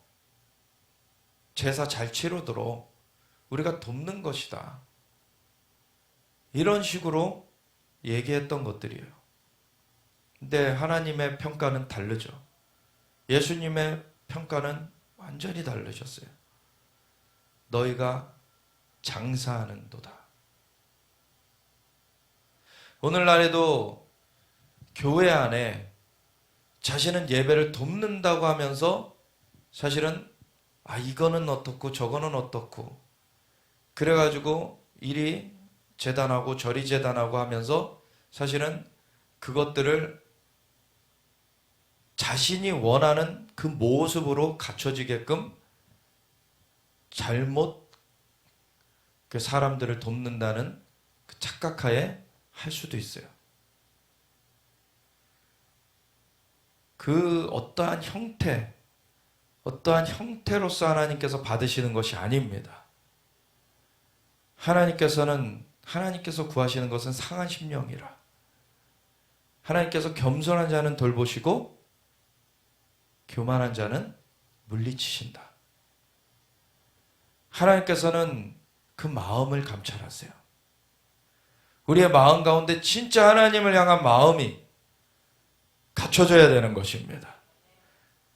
제사 잘 치르도록 우리가 돕는 것이다. 이런 식으로 얘기했던 것들이에요. 근데 하나님의 평가는 다르죠. 예수님의 평가는 완전히 다르셨어요. 너희가 장사하는도다. 오늘날에도 교회 안에 자신은 예배를 돕는다고 하면서 사실은 이거는 어떻고 저거는 어떻고 그래가지고 이리 재단하고 저리 재단하고 하면서 사실은 그것들을 자신이 원하는 그 모습으로 갖춰지게끔 잘못 그 사람들을 돕는다는 그 착각하에 할 수도 있어요. 그 어떠한 형태로서 하나님께서 받으시는 것이 아닙니다. 하나님께서 구하시는 것은 상한 심령이라. 하나님께서 겸손한 자는 돌보시고 교만한 자는 물리치신다. 하나님께서는 그 마음을 감찰하세요. 우리의 마음 가운데 진짜 하나님을 향한 마음이 갖춰져야 되는 것입니다.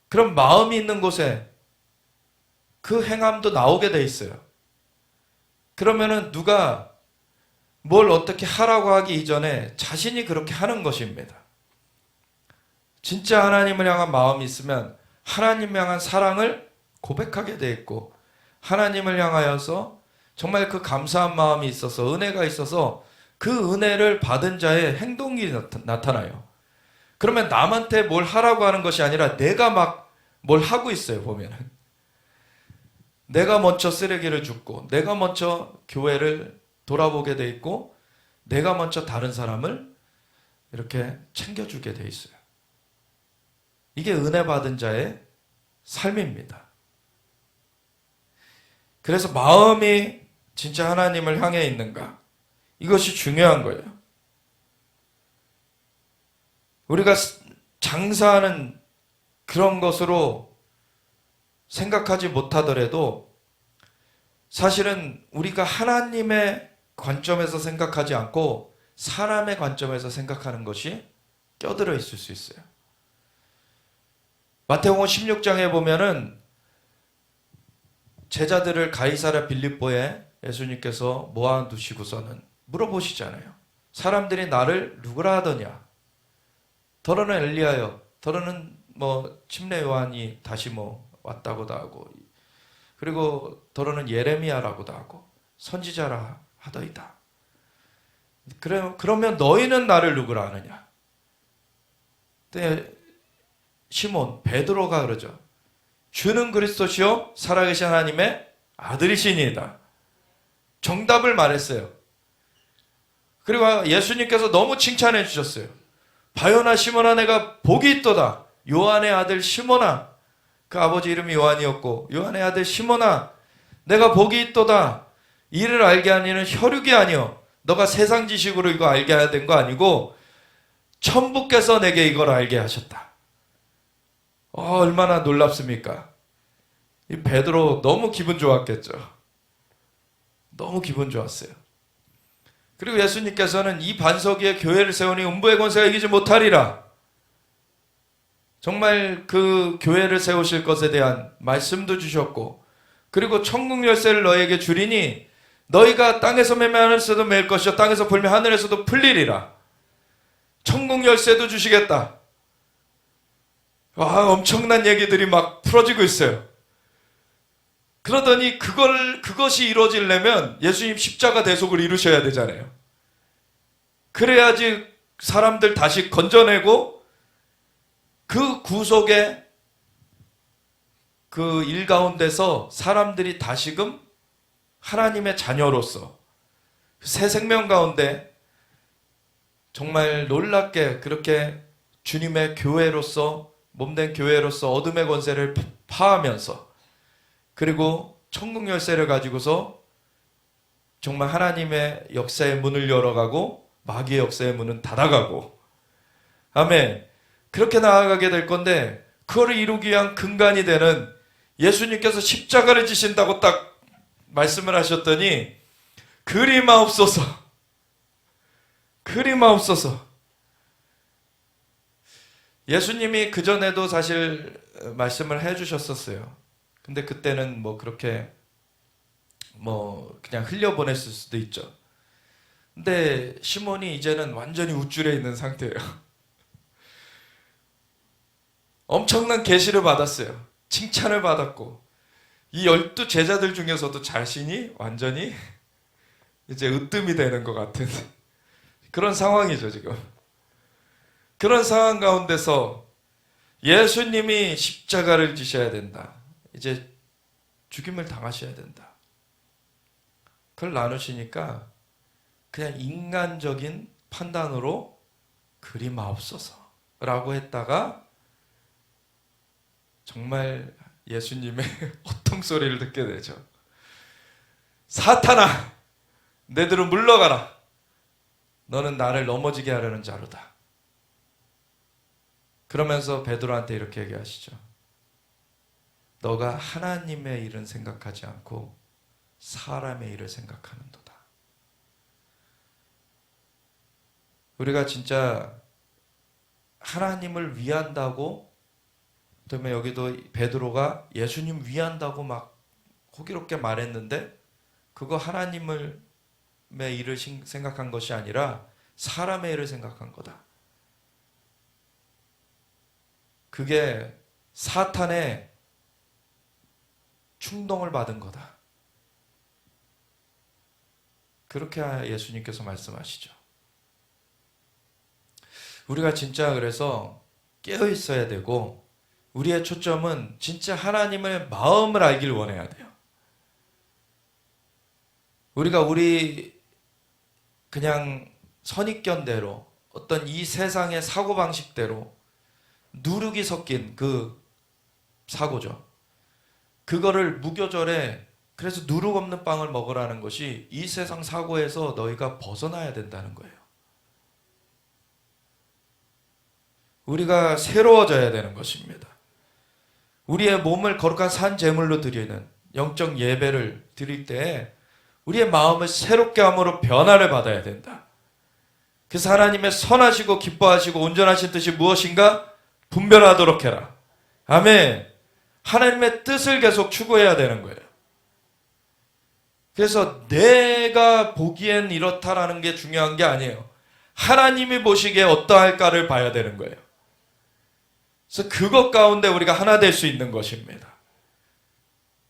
그럼 마음이 있는 곳에 그 행함도 나오게 돼 있어요. 그러면은 누가 뭘 어떻게 하라고 하기 이전에 자신이 그렇게 하는 것입니다. 진짜 하나님을 향한 마음이 있으면 하나님을 향한 사랑을 고백하게 돼 있고 하나님을 향하여서 정말 그 감사한 마음이 있어서 은혜가 있어서 그 은혜를 받은 자의 행동이 나타나요. 그러면 남한테 뭘 하라고 하는 것이 아니라 내가 막 뭘 하고 있어요. 보면은 내가 먼저 쓰레기를 줍고 내가 먼저 교회를 돌아보게 돼 있고 내가 먼저 다른 사람을 이렇게 챙겨주게 돼 있어요. 이게 은혜 받은 자의 삶입니다. 그래서 마음이 진짜 하나님을 향해 있는가? 이것이 중요한 거예요. 우리가 장사하는 그런 것으로 생각하지 못하더라도 사실은 우리가 하나님의 관점에서 생각하지 않고 사람의 관점에서 생각하는 것이 껴들어 있을 수 있어요. 마태복음 16장에 보면은 제자들을 가이사랴 빌립보에 예수님께서 모아두시고서는 물어보시잖아요. 사람들이 나를 누구라 하더냐? 더러는 엘리야여, 더러는 침례 요한이 다시 왔다고도 하고, 그리고 더러는 예레미야라고도 하고 선지자라 하더이다. 그러면 너희는 나를 누구라 하느냐? 그때 시몬 베드로가 그러죠. 주는 그리스도시요 살아계신 하나님의 아들이시니이다. 정답을 말했어요. 그리고 예수님께서 너무 칭찬해 주셨어요. 바요나 시몬아 내가 복이 있도다. 요한의 아들 시몬아, 그 아버지 이름이 요한이었고 요한의 아들 시몬아 내가 복이 있도다. 이를 알게 하니는 혈육이 아니요 너가 세상 지식으로 이거 알게 해야 된 거 아니고 천부께서 내게 이걸 알게 하셨다. 얼마나 놀랍습니까? 이 베드로 너무 기분 좋았겠죠. 너무 기분 좋았어요. 그리고 예수님께서는 이 반석 위에 교회를 세우니 음부의 권세가 이기지 못하리라. 정말 그 교회를 세우실 것에 대한 말씀도 주셨고, 그리고 천국 열쇠를 너에게 주리니 너희가 땅에서 매매하는 데서도 매일 것이요 땅에서 풀면 하늘에서도 풀리리라. 천국 열쇠도 주시겠다. 엄청난 얘기들이 막 풀어지고 있어요. 그러더니 그것이 이루어지려면 예수님 십자가 대속을 이루셔야 되잖아요. 그래야지 사람들 다시 건져내고 그 구속의 그 일 가운데서 사람들이 다시금 하나님의 자녀로서 새 생명 가운데 정말 놀랍게 그렇게 주님의 교회로서 몸된 교회로서 어둠의 권세를 파하면서 그리고 천국 열쇠를 가지고서 정말 하나님의 역사의 문을 열어가고 마귀의 역사의 문은 닫아가고 아멘. 그렇게 나아가게 될 건데 그거를 이루기 위한 근간이 되는 예수님께서 십자가를 지신다고 딱 말씀을 하셨더니 그리마옵소서. 예수님이 그전에도 사실 말씀을 해주셨었어요. 근데 그때는 그렇게 그냥 흘려보냈을 수도 있죠. 근데 시몬이 이제는 완전히 우쭐해 있는 상태예요. 엄청난 계시를 받았어요. 칭찬을 받았고 이 12 제자들 중에서도 자신이 완전히 이제 으뜸이 되는 것 같은 그런 상황이죠, 지금. 그런 상황 가운데서 예수님이 십자가를 지셔야 된다. 이제 죽임을 당하셔야 된다. 그걸 나누시니까 그냥 인간적인 판단으로 그리마옵소서라고 했다가 정말 예수님의 호통소리를 듣게 되죠. 사탄아, 내들은 물러가라. 너는 나를 넘어지게 하려는 자로다. 그러면서 베드로한테 이렇게 얘기하시죠. 너가 하나님의 일은 생각하지 않고 사람의 일을 생각하는도다. 우리가 진짜 하나님을 위한다고, 그다음에 여기도 베드로가 예수님 위한다고 막 호기롭게 말했는데 그거 하나님의 일을 생각한 것이 아니라 사람의 일을 생각한 거다. 그게 사탄의 충동을 받은 거다. 그렇게 예수님께서 말씀하시죠. 우리가 진짜 그래서 깨어 있어야 되고 우리의 초점은 진짜 하나님의 마음을 알길 원해야 돼요. 우리가 그냥 선입견대로 어떤 이 세상의 사고방식대로 누룩이 섞인 그 사고죠. 그거를 무교절에 그래서 누룩 없는 빵을 먹으라는 것이 이 세상 사고에서 너희가 벗어나야 된다는 거예요. 우리가 새로워져야 되는 것입니다. 우리의 몸을 거룩한 산 제물로 드리는 영적 예배를 드릴 때 우리의 마음을 새롭게 함으로 변화를 받아야 된다. 그래서 하나님의 선하시고 기뻐하시고 온전하신 뜻이 무엇인가 분별하도록 해라. 아멘. 하나님의 뜻을 계속 추구해야 되는 거예요. 그래서 내가 보기엔 이렇다라는 게 중요한 게 아니에요. 하나님이 보시기에 어떠할까를 봐야 되는 거예요. 그래서 그것 가운데 우리가 하나 될 수 있는 것입니다.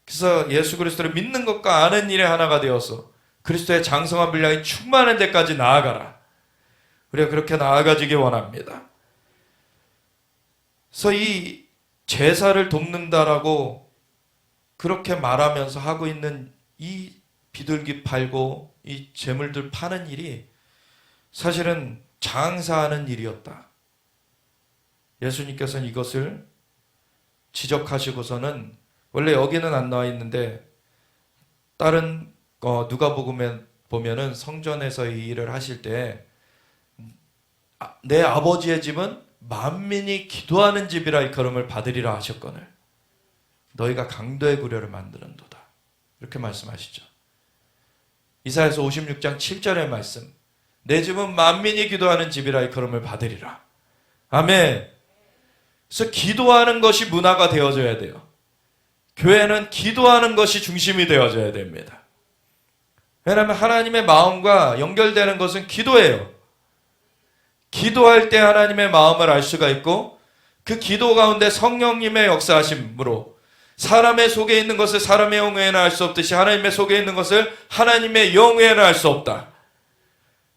그래서 예수 그리스도를 믿는 것과 아는 일에 하나가 되어서 그리스도의 장성한 분량이 충만한 데까지 나아가라. 우리가 그렇게 나아가지기 원합니다. 그래서 이 제사를 돕는다라고 그렇게 말하면서 하고 있는 이 비둘기 팔고 이 재물들 파는 일이 사실은 장사하는 일이었다. 예수님께서는 이것을 지적하시고서는, 원래 여기는 안 나와 있는데 다른 누가복음에 보면은 성전에서 이 일을 하실 때 내 아버지의 집은 만민이 기도하는 집이라 일컬음을 받으리라 하셨거늘 너희가 강도의 구려를 만드는도다, 이렇게 말씀하시죠. 이사야서 56장 7절의 말씀, 내 집은 만민이 기도하는 집이라 일컬음을 받으리라. 아멘. 그래서 기도하는 것이 문화가 되어져야 돼요. 교회는 기도하는 것이 중심이 되어져야 됩니다. 왜냐하면 하나님의 마음과 연결되는 것은 기도예요. 기도할 때 하나님의 마음을 알 수가 있고, 그 기도 가운데 성령님의 역사하심으로 사람의 속에 있는 것을 사람의 영에는 알 수 없듯이 하나님의 속에 있는 것을 하나님의 영에는 알 수 없다.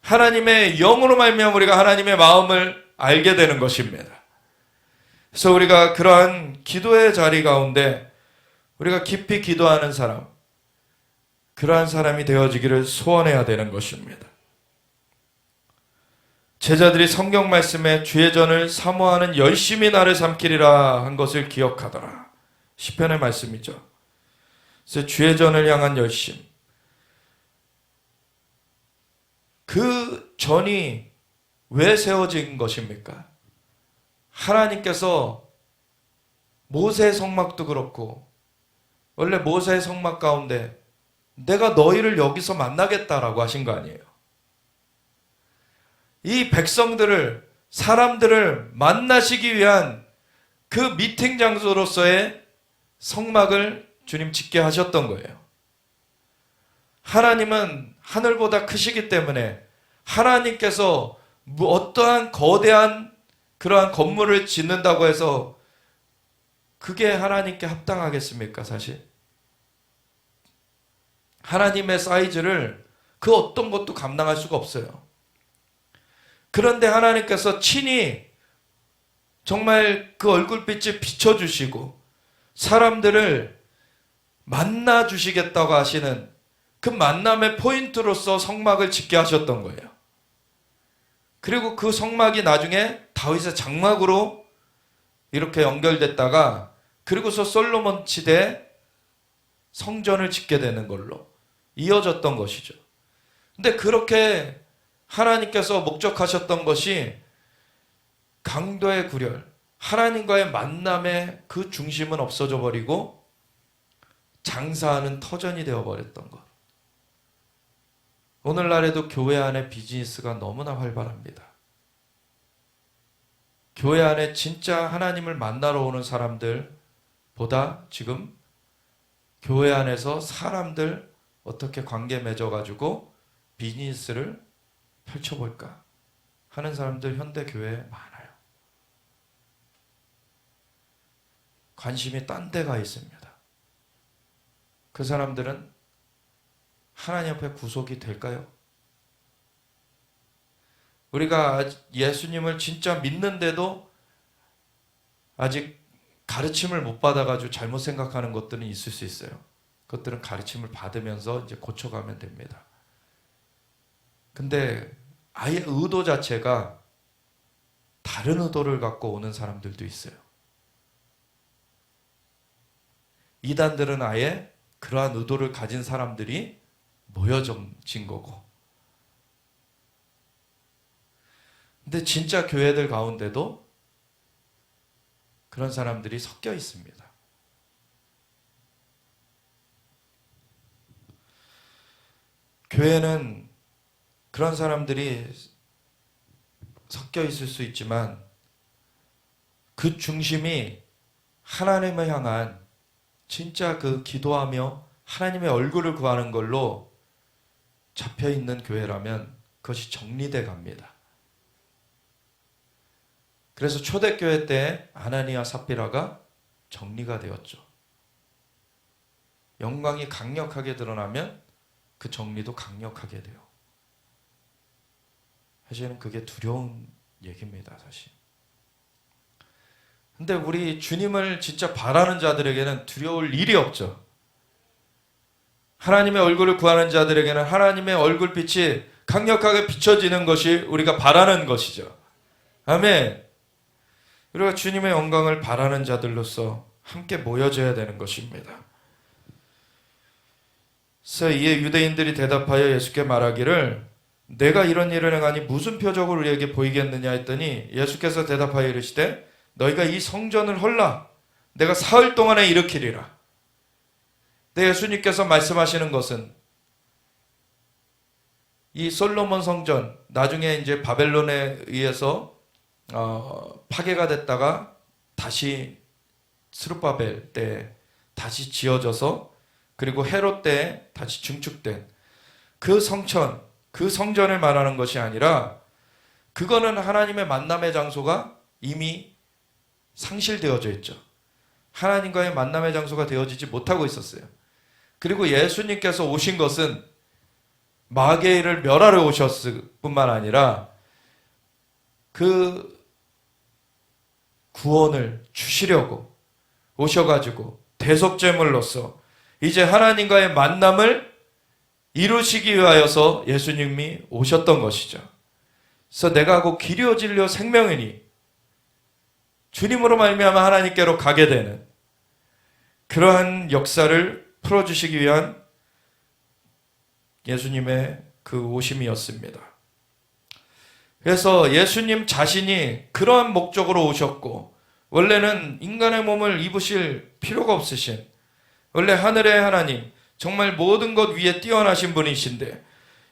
하나님의 영으로 말미암아 우리가 하나님의 마음을 알게 되는 것입니다. 그래서 우리가 그러한 기도의 자리 가운데 우리가 깊이 기도하는 사람, 그러한 사람이 되어지기를 소원해야 되는 것입니다. 제자들이 성경 말씀에 주의 전을 사모하는 열심히 나를 삼키리라 한 것을 기억하더라. 시편의 말씀이죠. 그래서 주의 전을 향한 열심, 그 전이 왜 세워진 것입니까? 하나님께서 모세의 성막도 그렇고, 원래 모세의 성막 가운데 내가 너희를 여기서 만나겠다라고 하신 거 아니에요. 이 백성들을, 사람들을 만나시기 위한 그 미팅 장소로서의 성막을 주님 짓게 하셨던 거예요. 하나님은 하늘보다 크시기 때문에 하나님께서 어떠한 거대한 그러한 건물을 짓는다고 해서 그게 하나님께 합당하겠습니까? 사실 하나님의 사이즈를 그 어떤 것도 감당할 수가 없어요. 그런데 하나님께서 친히 정말 그 얼굴빛을 비춰주시고 사람들을 만나주시겠다고 하시는 그 만남의 포인트로서 성막을 짓게 하셨던 거예요. 그리고 그 성막이 나중에 다윗의 장막으로 이렇게 연결됐다가, 그리고서 솔로몬 시대 성전을 짓게 되는 걸로 이어졌던 것이죠. 근데 그렇게 하나님께서 목적하셨던 것이 강도의 구렬, 하나님과의 만남의 그 중심은 없어져 버리고 장사하는 터전이 되어버렸던 것. 오늘날에도 교회 안에 비즈니스가 너무나 활발합니다. 교회 안에 진짜 하나님을 만나러 오는 사람들보다 지금 교회 안에서 사람들 어떻게 관계 맺어가지고 비즈니스를 펼쳐볼까 하는 사람들 현대 교회에 많아요. 관심이 딴 데가 있습니다. 그 사람들은 하나님 앞에 구속이 될까요? 우리가 예수님을 진짜 믿는데도 아직 가르침을 못 받아가지고 잘못 생각하는 것들은 있을 수 있어요. 그것들은 가르침을 받으면서 이제 고쳐가면 됩니다. 근데 아예 의도 자체가 다른 의도를 갖고 오는 사람들도 있어요. 이단들은 아예 그러한 의도를 가진 사람들이 모여진 거고, 근데 진짜 교회들 가운데도 그런 사람들이 섞여 있습니다. 교회는 그런 사람들이 섞여 있을 수 있지만 그 중심이 하나님을 향한 진짜 그 기도하며 하나님의 얼굴을 구하는 걸로 잡혀있는 교회라면 그것이 정리돼 갑니다. 그래서 초대교회 때 아나니아 삽비라가 정리가 되었죠. 영광이 강력하게 드러나면 그 정리도 강력하게 돼요. 사실은 그게 두려운 얘기입니다. 사실 근데 우리 주님을 진짜 바라는 자들에게는 두려울 일이 없죠. 하나님의 얼굴을 구하는 자들에게는 하나님의 얼굴빛이 강력하게 비춰지는 것이 우리가 바라는 것이죠. 아멘. 우리가 주님의 영광을 바라는 자들로서 함께 모여져야 되는 것입니다. 그래서 이에 유대인들이 대답하여 예수께 말하기를 내가 이런 일을 행하니 무슨 표적을 우리에게 보이겠느냐 했더니 예수께서 대답하여 이르시되 너희가 이 성전을 헐라 내가 사흘 동안에 일으키리라. 네, 예수님께서 말씀하시는 것은 이 솔로몬 성전 나중에 이제 바벨론에 의해서 파괴가 됐다가 다시 스룹바벨 때 다시 지어져서 그리고 헤롯 때 다시 증축된 그 성전, 그 성전을 말하는 것이 아니라 그거는 하나님의 만남의 장소가 이미 상실되어져 있죠. 하나님과의 만남의 장소가 되어지지 못하고 있었어요. 그리고 예수님께서 오신 것은 마귀를 멸하러 오셨을 뿐만 아니라 그 구원을 주시려고 오셔가지고 대속제물로서 이제 하나님과의 만남을 이루시기 위하여서 예수님이 오셨던 것이죠. 그래서 내가 곧 길이요 진리요 생명이니 주님으로 말미암아 하나님께로 가게 되는 그러한 역사를 풀어주시기 위한 예수님의 그 오심이었습니다. 그래서 예수님 자신이 그러한 목적으로 오셨고 원래는 인간의 몸을 입으실 필요가 없으신 원래 하늘의 하나님 정말 모든 것 위에 뛰어나신 분이신데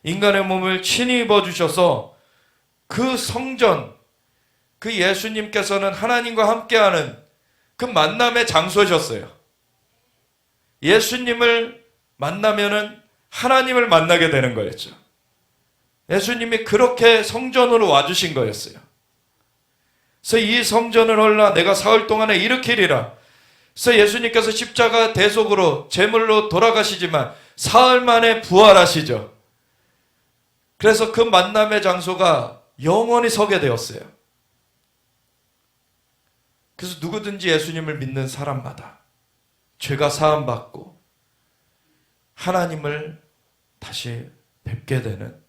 인간의 몸을 친히 입어주셔서 그 성전 그 예수님께서는 하나님과 함께하는 그 만남의 장소셨어요. 예수님을 만나면은 하나님을 만나게 되는 거였죠. 예수님이 그렇게 성전으로 와주신 거였어요. 그래서 이 성전을 헐라 내가 사흘 동안에 일으키리라. 그래서 예수님께서 십자가 대속으로 제물로 돌아가시지만 사흘 만에 부활하시죠. 그래서 그 만남의 장소가 영원히 서게 되었어요. 그래서 누구든지 예수님을 믿는 사람마다 죄가 사함받고 하나님을 다시 뵙게 되는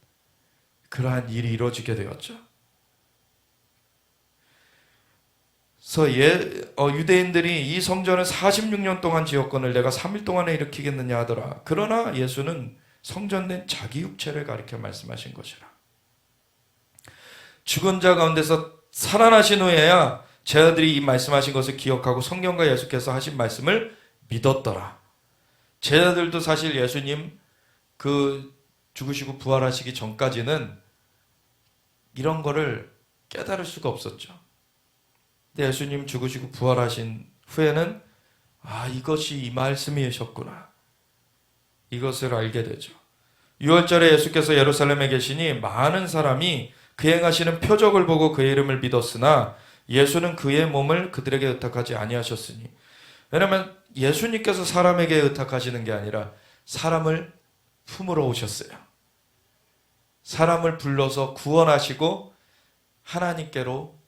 그러한 일이 이루어지게 되었죠. 그래서 유대인들이 이 성전을 46년 동안 지었건을 내가 3일 동안에 일으키겠느냐 하더라. 그러나 예수는 성전된 자기 육체를 가리켜 말씀하신 것이라. 죽은 자 가운데서 살아나신 후에야 제자들이 이 말씀하신 것을 기억하고 성경과 예수께서 하신 말씀을 믿었더라. 제자들도 사실 예수님 그 죽으시고 부활하시기 전까지는 이런 거를 깨달을 수가 없었죠. 근데 예수님 죽으시고 부활하신 후에는 이것이 이 말씀이셨구나. 이것을 알게 되죠. 6월절에 예수께서 예루살렘에 계시니 많은 사람이 그 행하시는 표적을 보고 그의 이름을 믿었으나 예수는 그의 몸을 그들에게 의탁하지 아니하셨으니 왜냐하면 예수님께서 사람에게 의탁하시는 게 아니라 사람을 품으러 오셨어요. 사람을 불러서 구원하시고 하나님께로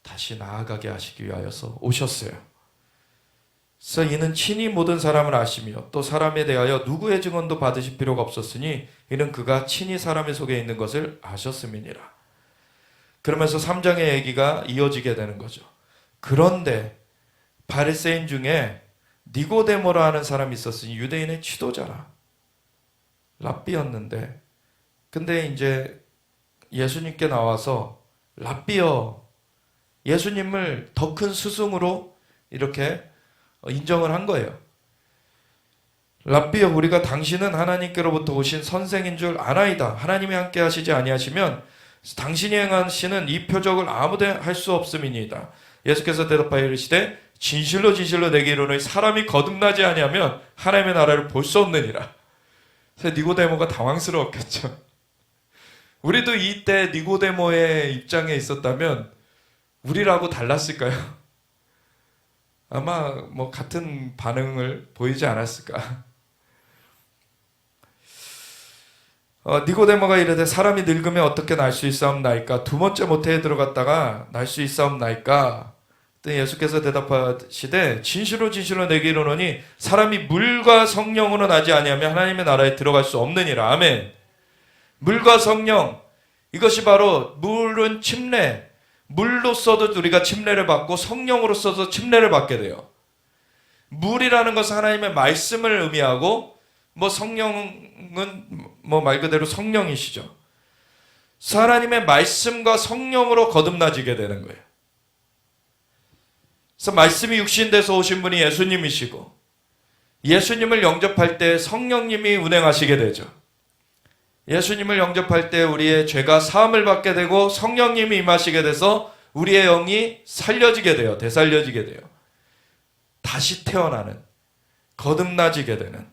다시 나아가게 하시기 위하여서 오셨어요. 그래서 이는 친히 모든 사람을 아시며 또 사람에 대하여 누구의 증언도 받으실 필요가 없었으니 이는 그가 친히 사람의 속에 있는 것을 아셨음이니라. 그러면서 3장의 얘기가 이어지게 되는 거죠. 그런데 바리새인 중에 니고데모라 하는 사람이 있었으니 유대인의 지도자라. 랍비였는데 근데 이제 예수님께 나와서 랍비여 예수님을 더 큰 스승으로 이렇게 인정을 한 거예요. 랍비여 우리가 당신은 하나님께로부터 오신 선생인 줄 아나이다. 하나님이 함께 하시지 아니하시면 당신이 행하시는 이 표적을 아무도 할 수 없음이니이다. 예수께서 대답하여 이르시되 진실로 진실로 내게 이르노니 사람이 거듭나지 아니하면 하나님의 나라를 볼 수 없느니라. 그래서 니고데모가 당황스러웠겠죠. 우리도 이때 니고데모의 입장에 있었다면 우리라고 달랐을까요? 아마 뭐 같은 반응을 보이지 않았을까. 니고데모가 이르되 사람이 늙으면 어떻게 날 수 있사옵나이까? 두 번째 모태에 들어갔다가 날 수 있사옵나이까? 예수께서 대답하시되 진실로 진실로 내게 이르노니 사람이 물과 성령으로 나지 아니하면 하나님의 나라에 들어갈 수 없느니라. 아멘. 물과 성령, 이것이 바로 물은 침례, 물로써도 우리가 침례를 받고 성령으로써도 침례를 받게 돼요. 물이라는 것은 하나님의 말씀을 의미하고 성령은 말 그대로 성령이시죠. 하나님의 말씀과 성령으로 거듭나지게 되는 거예요. 그래서 말씀이 육신돼서 오신 분이 예수님이시고 예수님을 영접할 때 성령님이 운행하시게 되죠. 예수님을 영접할 때 우리의 죄가 사함을 받게 되고 성령님이 임하시게 돼서 우리의 영이 살려지게 돼요. 되살려지게 돼요. 다시 태어나는, 거듭나지게 되는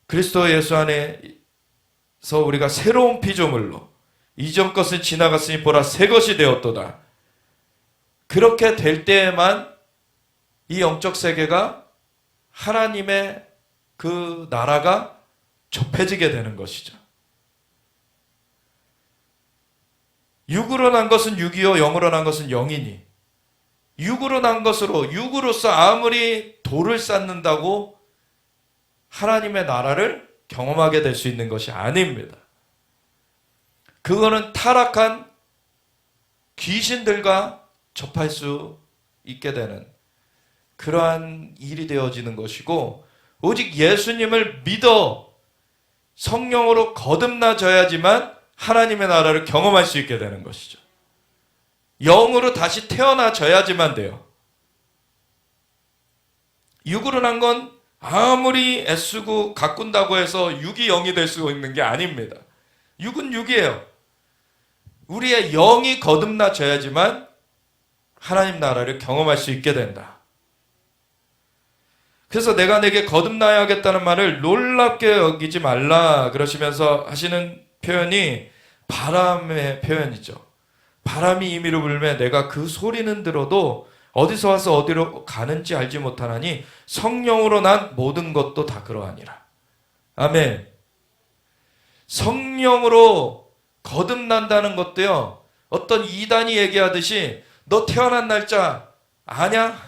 그리스도 예수 안에서 우리가 새로운 피조물로 이전 것은 지나갔으니 보라 새 것이 되었도다. 그렇게 될 때에만 이 영적 세계가 하나님의 그 나라가 좁혀지게 되는 것이죠. 육으로 난 것은 육이요 영으로 난 것은 영이니 육으로 난 것으로 육으로서 아무리 돌을 쌓는다고 하나님의 나라를 경험하게 될 수 있는 것이 아닙니다. 그거는 타락한 귀신들과 접할 수 있게 되는 그러한 일이 되어지는 것이고 오직 예수님을 믿어 성령으로 거듭나져야지만 하나님의 나라를 경험할 수 있게 되는 것이죠. 영으로 다시 태어나져야지만 돼요. 육으로 난 건 아무리 애쓰고 가꾼다고 해서 육이 영이 될 수 있는 게 아닙니다. 육은 육이에요. 우리의 영이 거듭나져야지만 하나님 나라를 경험할 수 있게 된다. 그래서 내가 내게 거듭나야겠다는 말을 놀랍게 여기지 말라 그러시면서 하시는 표현이 바람의 표현이죠. 바람이 임의로 불매 내가 그 소리는 들어도 어디서 와서 어디로 가는지 알지 못하나니 성령으로 난 모든 것도 다 그러하니라. 아멘. 성령으로 거듭난다는 것도요, 어떤 이단이 얘기하듯이 너 태어난 날짜 아냐?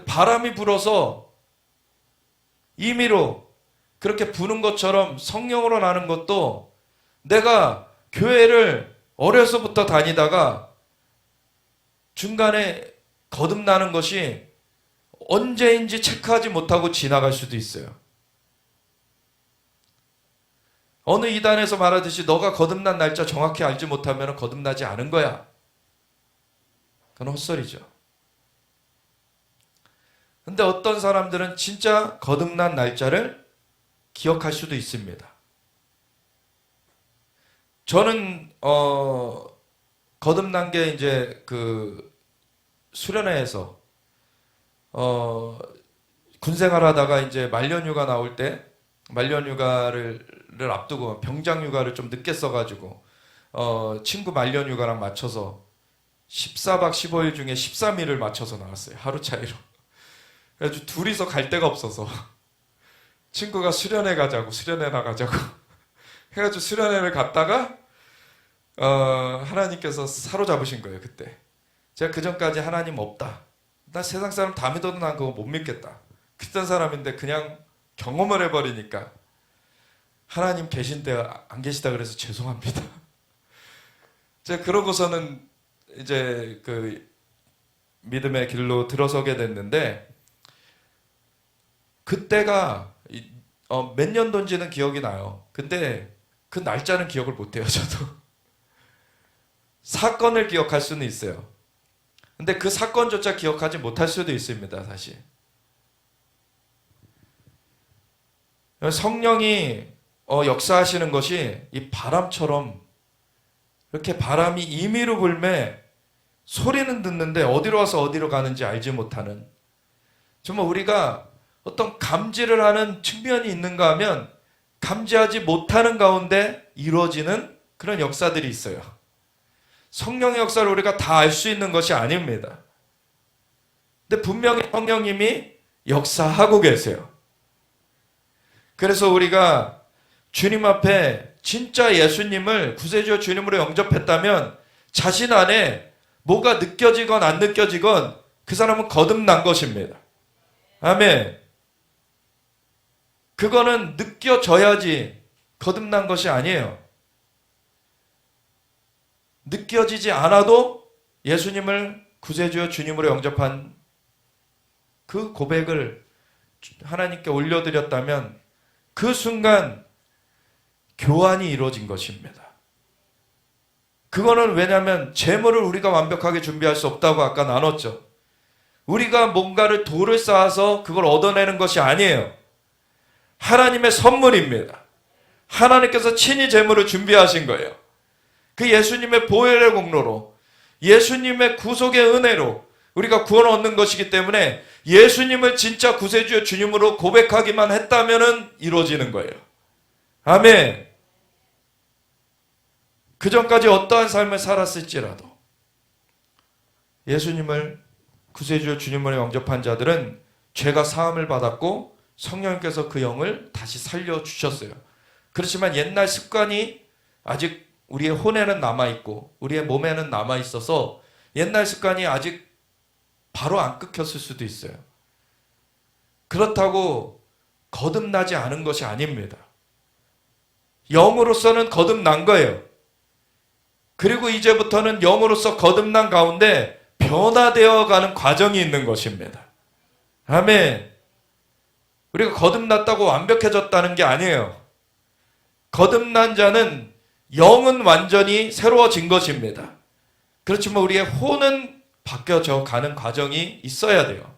바람이 불어서 임의로 그렇게 부는 것처럼 성령으로 나는 것도 내가 교회를 어려서부터 다니다가 중간에 거듭나는 것이 언제인지 체크하지 못하고 지나갈 수도 있어요. 어느 이단에서 말하듯이 너가 거듭난 날짜 정확히 알지 못하면 거듭나지 않은 거야. 그건 헛소리죠. 근데 어떤 사람들은 진짜 거듭난 날짜를 기억할 수도 있습니다. 저는 거듭난 게 이제 그 수련회에서 군생활 하다가 이제 말년휴가 나올 때 말년휴가를 앞두고 병장휴가를 좀 늦게 써가지고 친구 말년휴가랑 맞춰서 14박 15일 중에 13일을 맞춰서 나왔어요. 하루 차이로. 그래가지고 둘이서 갈 데가 없어서 친구가 수련회 가자고 수련회 나가자고 해가지고 수련회를 갔다가 하나님께서 사로잡으신 거예요. 그때 제가 그전까지 하나님 없다, 나 세상 사람 다 믿어도 난 그거 못 믿겠다 그랬던 사람인데 그냥 경험을 해버리니까 하나님 계신데 안 계시다 그래서 죄송합니다. 제가 그러고서는 이제 그 믿음의 길로 들어서게 됐는데 그때가 몇 년도인지는 기억이 나요. 근데 그 날짜는 기억을 못해요. 저도 사건을 기억할 수는 있어요. 근데 그 사건조차 기억하지 못할 수도 있습니다. 사실 성령이 역사하시는 것이 이 바람처럼 이렇게 바람이 임의로 불매 소리는 듣는데 어디로 와서 어디로 가는지 알지 못하는, 정말 우리가 어떤 감지를 하는 측면이 있는가 하면 감지하지 못하는 가운데 이루어지는 그런 역사들이 있어요. 성령의 역사를 우리가 다 알 수 있는 것이 아닙니다. 근데 분명히 성령님이 역사하고 계세요. 그래서 우리가 주님 앞에 진짜 예수님을 구세주 주님으로 영접했다면 자신 안에 뭐가 느껴지건 안 느껴지건 그 사람은 거듭난 것입니다. 아멘. 그거는 느껴져야지 거듭난 것이 아니에요. 느껴지지 않아도 예수님을 구세주여 주님으로 영접한 그 고백을 하나님께 올려드렸다면 그 순간 교환이 이루어진 것입니다. 그거는 왜냐하면 재물을 우리가 완벽하게 준비할 수 없다고 아까 나눴죠. 우리가 뭔가를 돌을 쌓아서 그걸 얻어내는 것이 아니에요. 하나님의 선물입니다. 하나님께서 친히 재물을 준비하신 거예요. 그 예수님의 보혈의 공로로, 예수님의 구속의 은혜로 우리가 구원을 얻는 것이기 때문에 예수님을 진짜 구세주의 주님으로 고백하기만 했다면 이루어지는 거예요. 아멘. 그 전까지 어떠한 삶을 살았을지라도 예수님을 구세주의 주님으로 영접한 자들은 죄가 사함을 받았고 성령님께서 그 영을 다시 살려주셨어요. 그렇지만 옛날 습관이 아직 우리의 혼에는 남아있고 우리의 몸에는 남아있어서 옛날 습관이 아직 바로 안 끊겼을 수도 있어요. 그렇다고 거듭나지 않은 것이 아닙니다. 영으로서는 거듭난 거예요. 그리고 이제부터는 영으로서 거듭난 가운데 변화되어 가는 과정이 있는 것입니다. 아멘. 우리가 거듭났다고 완벽해졌다는 게 아니에요. 거듭난 자는 영은 완전히 새로워진 것입니다. 그렇지만 우리의 혼은 바뀌어져 가는 과정이 있어야 돼요.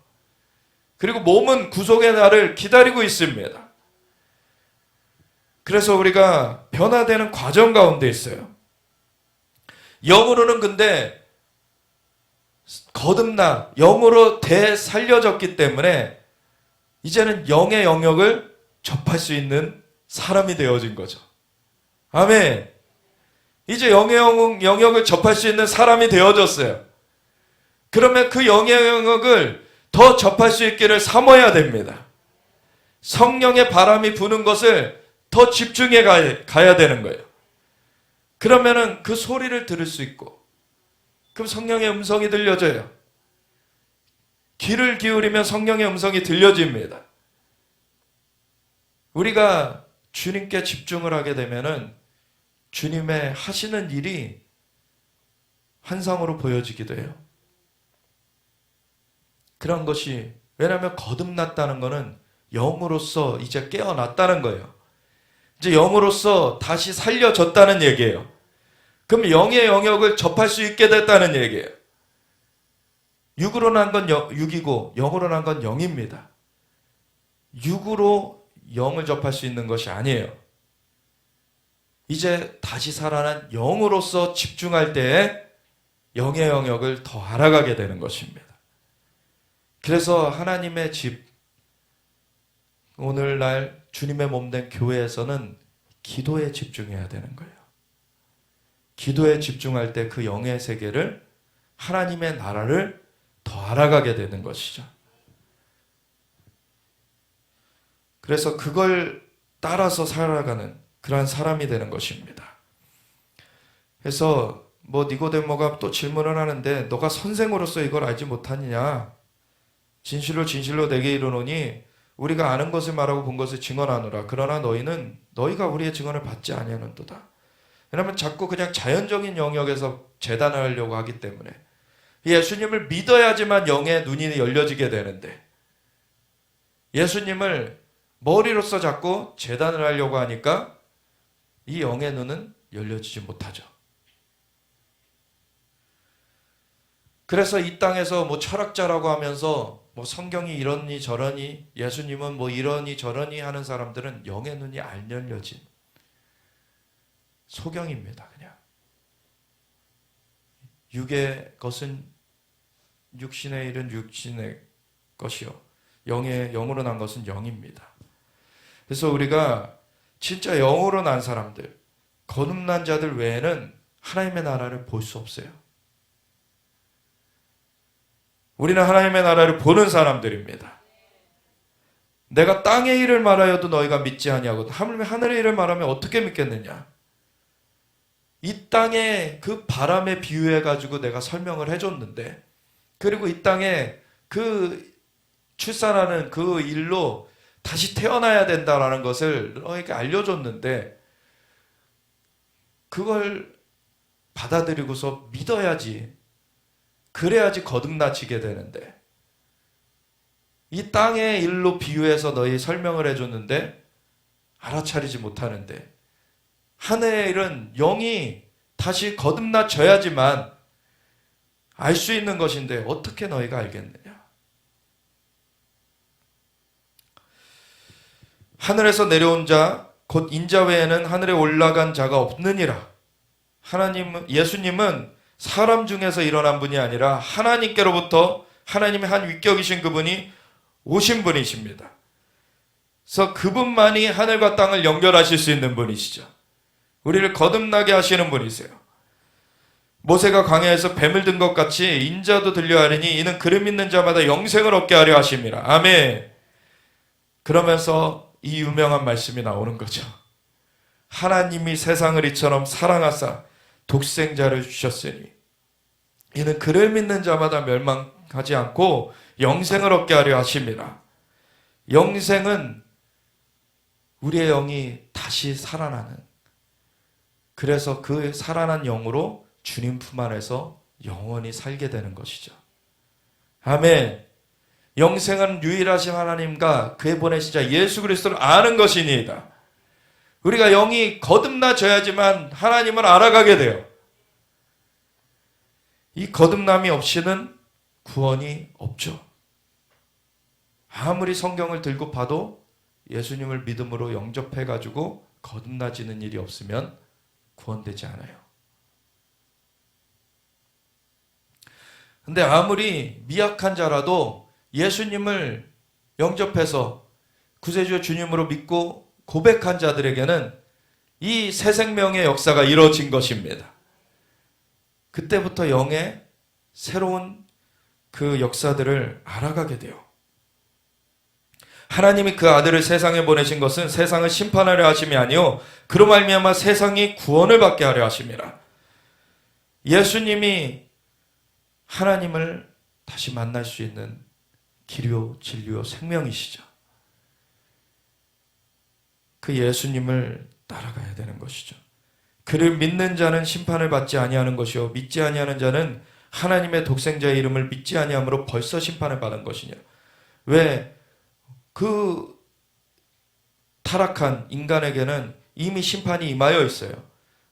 그리고 몸은 구속의 날을 기다리고 있습니다. 그래서 우리가 변화되는 과정 가운데 있어요. 영으로는 근데 거듭나 영으로 되살려졌기 때문에 이제는 영의 영역을 접할 수 있는 사람이 되어진 거죠. 아멘. 이제 영의 영역을 접할 수 있는 사람이 되어졌어요. 그러면 그 영의 영역을 더 접할 수 있기를 삼아야 됩니다. 성령의 바람이 부는 것을 더 집중해 가야 되는 거예요. 그러면은 그 소리를 들을 수 있고, 그럼 성령의 음성이 들려져요. 귀를 기울이면 성령의 음성이 들려집니다. 우리가 주님께 집중을 하게 되면은 주님의 하시는 일이 환상으로 보여지기도 해요. 그런 것이, 왜냐하면 거듭났다는 것은 영으로서 이제 깨어났다는 거예요. 이제 영으로서 다시 살려졌다는 얘기예요. 그럼 영의 영역을 접할 수 있게 됐다는 얘기예요. 육으로 난 건 육이고 영으로 난 건 영입니다. 육으로 영을 접할 수 있는 것이 아니에요. 이제 다시 살아난 영으로서 집중할 때에 영의 영역을 더 알아가게 되는 것입니다. 그래서 하나님의 집, 오늘날 주님의 몸된 교회에서는 기도에 집중해야 되는 거예요. 기도에 집중할 때 그 영의 세계를, 하나님의 나라를 더 알아가게 되는 것이죠. 그래서 그걸 따라서 살아가는 그러한 사람이 되는 것입니다. 그래서 니고데모가 또 질문을 하는데, 너가 선생으로서 이걸 알지 못하느냐? 진실로 진실로 내게 이르노니 우리가 아는 것을 말하고 본 것을 증언하노라. 그러나 너희는 너희가 우리의 증언을 받지 아니하는도다. 왜냐하면 자꾸 그냥 자연적인 영역에서 재단을 하려고 하기 때문에, 예수님을 믿어야지만 영의 눈이 열려지게 되는데, 예수님을 머리로서 자꾸 재단을 하려고 하니까 이 영의 눈은 열려지지 못하죠. 그래서 이 땅에서 철학자라고 하면서 성경이 이러니 저러니, 예수님은 이러니 저러니 하는 사람들은 영의 눈이 안 열려진 소경입니다. 그냥 육의 것은 육신의 일은 육신의 것이요, 영으로 난 것은 영입니다. 그래서 우리가 진짜 영으로 난 사람들, 거듭난 자들 외에는 하나님의 나라를 볼 수 없어요. 우리는 하나님의 나라를 보는 사람들입니다. 내가 땅의 일을 말하여도 너희가 믿지 아니하고 하물며 하늘의 일을 말하면 어떻게 믿겠느냐? 이 땅에 그 바람에 비유해가지고 내가 설명을 해줬는데, 그리고 이 땅에 그 출산하는 그 일로 다시 태어나야 된다라는 것을 너에게 알려줬는데, 그걸 받아들이고서 믿어야지, 그래야지 거듭나지게 되는데, 이 땅의 일로 비유해서 너희 설명을 해줬는데 알아차리지 못하는데, 하늘의 일은 영이 다시 거듭나져야지만 알 수 있는 것인데 어떻게 너희가 알겠느냐? 하늘에서 내려온 자 곧 인자 외에는 하늘에 올라간 자가 없느니라. 예수님은 사람 중에서 일어난 분이 아니라 하나님께로부터, 하나님의 한 위격이신 그분이 오신 분이십니다. 그래서 그분만이 하늘과 땅을 연결하실 수 있는 분이시죠. 우리를 거듭나게 하시는 분이세요. 모세가 광야에서 뱀을 든 것 같이 인자도 들려하리니 이는 그를 믿는 자마다 영생을 얻게 하려 하심이라. 아멘. 그러면서 이 유명한 말씀이 나오는 거죠. 하나님이 세상을 이처럼 사랑하사 독생자를 주셨으니 이는 그를 믿는 자마다 멸망하지 않고 영생을 얻게 하려 하심이라. 영생은 우리의 영이 다시 살아나는, 그래서 그 살아난 영으로 주님 품 안에서 영원히 살게 되는 것이죠. 아멘. 영생은 유일하신 하나님과 그의 보내신 자 예수 그리스도를 아는 것이니이다. 우리가 영이 거듭나져야지만 하나님을 알아가게 돼요. 이 거듭남이 없이는 구원이 없죠. 아무리 성경을 들고 봐도 예수님을 믿음으로 영접해가지고 거듭나지는 일이 없으면 구원되지 않아요. 근데 아무리 미약한 자라도 예수님을 영접해서 구세주 주님으로 믿고 고백한 자들에게는 이 새 생명의 역사가 이루어진 것입니다. 그때부터 영의 새로운 그 역사들을 알아가게 돼요. 하나님이 그 아들을 세상에 보내신 것은 세상을 심판하려 하심이 아니요 그로 말미암아 세상이 구원을 받게 하려 하심이라. 예수님이 하나님을 다시 만날 수 있는 길이요 진리요 생명이시죠. 그 예수님을 따라가야 되는 것이죠. 그를 믿는 자는 심판을 받지 아니하는 것이요 믿지 아니하는 자는 하나님의 독생자의 이름을 믿지 아니함으로 벌써 심판을 받은 것이냐. 왜? 그 타락한 인간에게는 이미 심판이 임하여 있어요.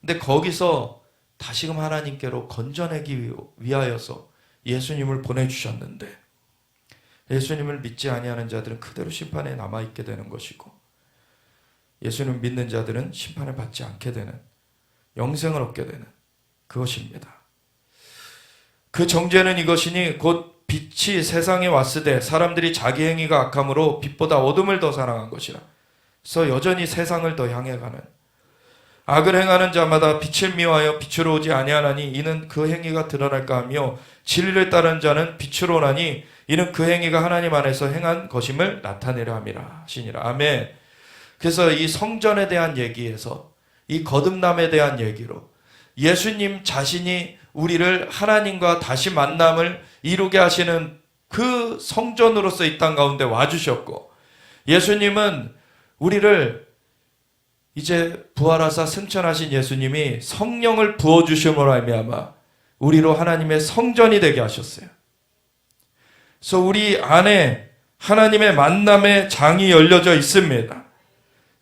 근데 거기서 다시금 하나님께로 건져내기 위하여서 예수님을 보내주셨는데, 예수님을 믿지 아니하는 자들은 그대로 심판에 남아있게 되는 것이고, 예수님을 믿는 자들은 심판을 받지 않게 되는, 영생을 얻게 되는 그것입니다. 그 정죄는 이것이니 곧 빛이 세상에 왔으되 사람들이 자기 행위가 악함으로 빛보다 어둠을 더 사랑한 것이라. 그래서 여전히 세상을 더 향해 가는, 악을 행하는 자마다 빛을 미워하여 빛으로 오지 아니하나니 이는 그 행위가 드러날까 하며 진리를 따르는 자는 빛으로 오나니 이는 그 행위가 하나님 안에서 행한 것임을 나타내려 함이라 하시니라. 아멘. 그래서 이 성전에 대한 얘기에서 이 거듭남에 대한 얘기로 예수님 자신이 우리를 하나님과 다시 만남을 이루게 하시는 그 성전으로서 이 땅 가운데 와주셨고, 예수님은 우리를 이제 부활하사 승천하신 예수님이 성령을 부어주심으로 말미암아 우리로 하나님의 성전이 되게 하셨어요. 그래서 우리 안에 하나님의 만남의 장이 열려져 있습니다.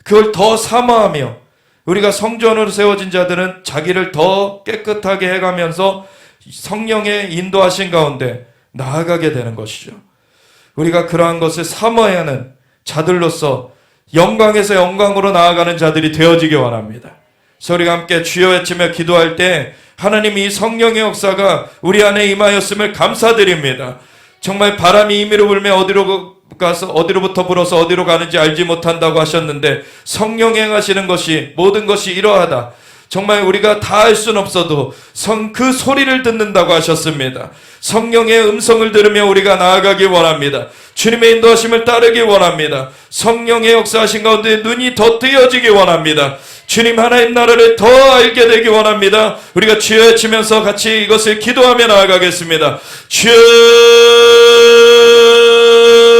그걸 더 사모하며 우리가 성전으로 세워진 자들은 자기를 더 깨끗하게 해가면서 성령의 인도하신 가운데 나아가게 되는 것이죠. 우리가 그러한 것을 사모해야 하는 자들로서 영광에서 영광으로 나아가는 자들이 되어지기 원합니다. 그래서 우리가 함께 주여 외치며 기도할 때 하나님이 이 성령의 역사가 우리 안에 임하였음을 감사드립니다. 정말 바람이 임의로 불며 어디로 가서 어디로부터 불어서 어디로 가는지 알지 못한다고 하셨는데, 성령 행하시는 것이 모든 것이 이러하다. 정말 우리가 다 알 수는 없어도 그 소리를 듣는다고 하셨습니다. 성령의 음성을 들으며 우리가 나아가기 원합니다. 주님의 인도하심을 따르기 원합니다. 성령의 역사하신 가운데 눈이 더 뜨여지기 원합니다. 주님 하나님 나라를 더 알게 되기 원합니다. 우리가 주여 외치면서 같이 이것을 기도하며 나아가겠습니다. 주여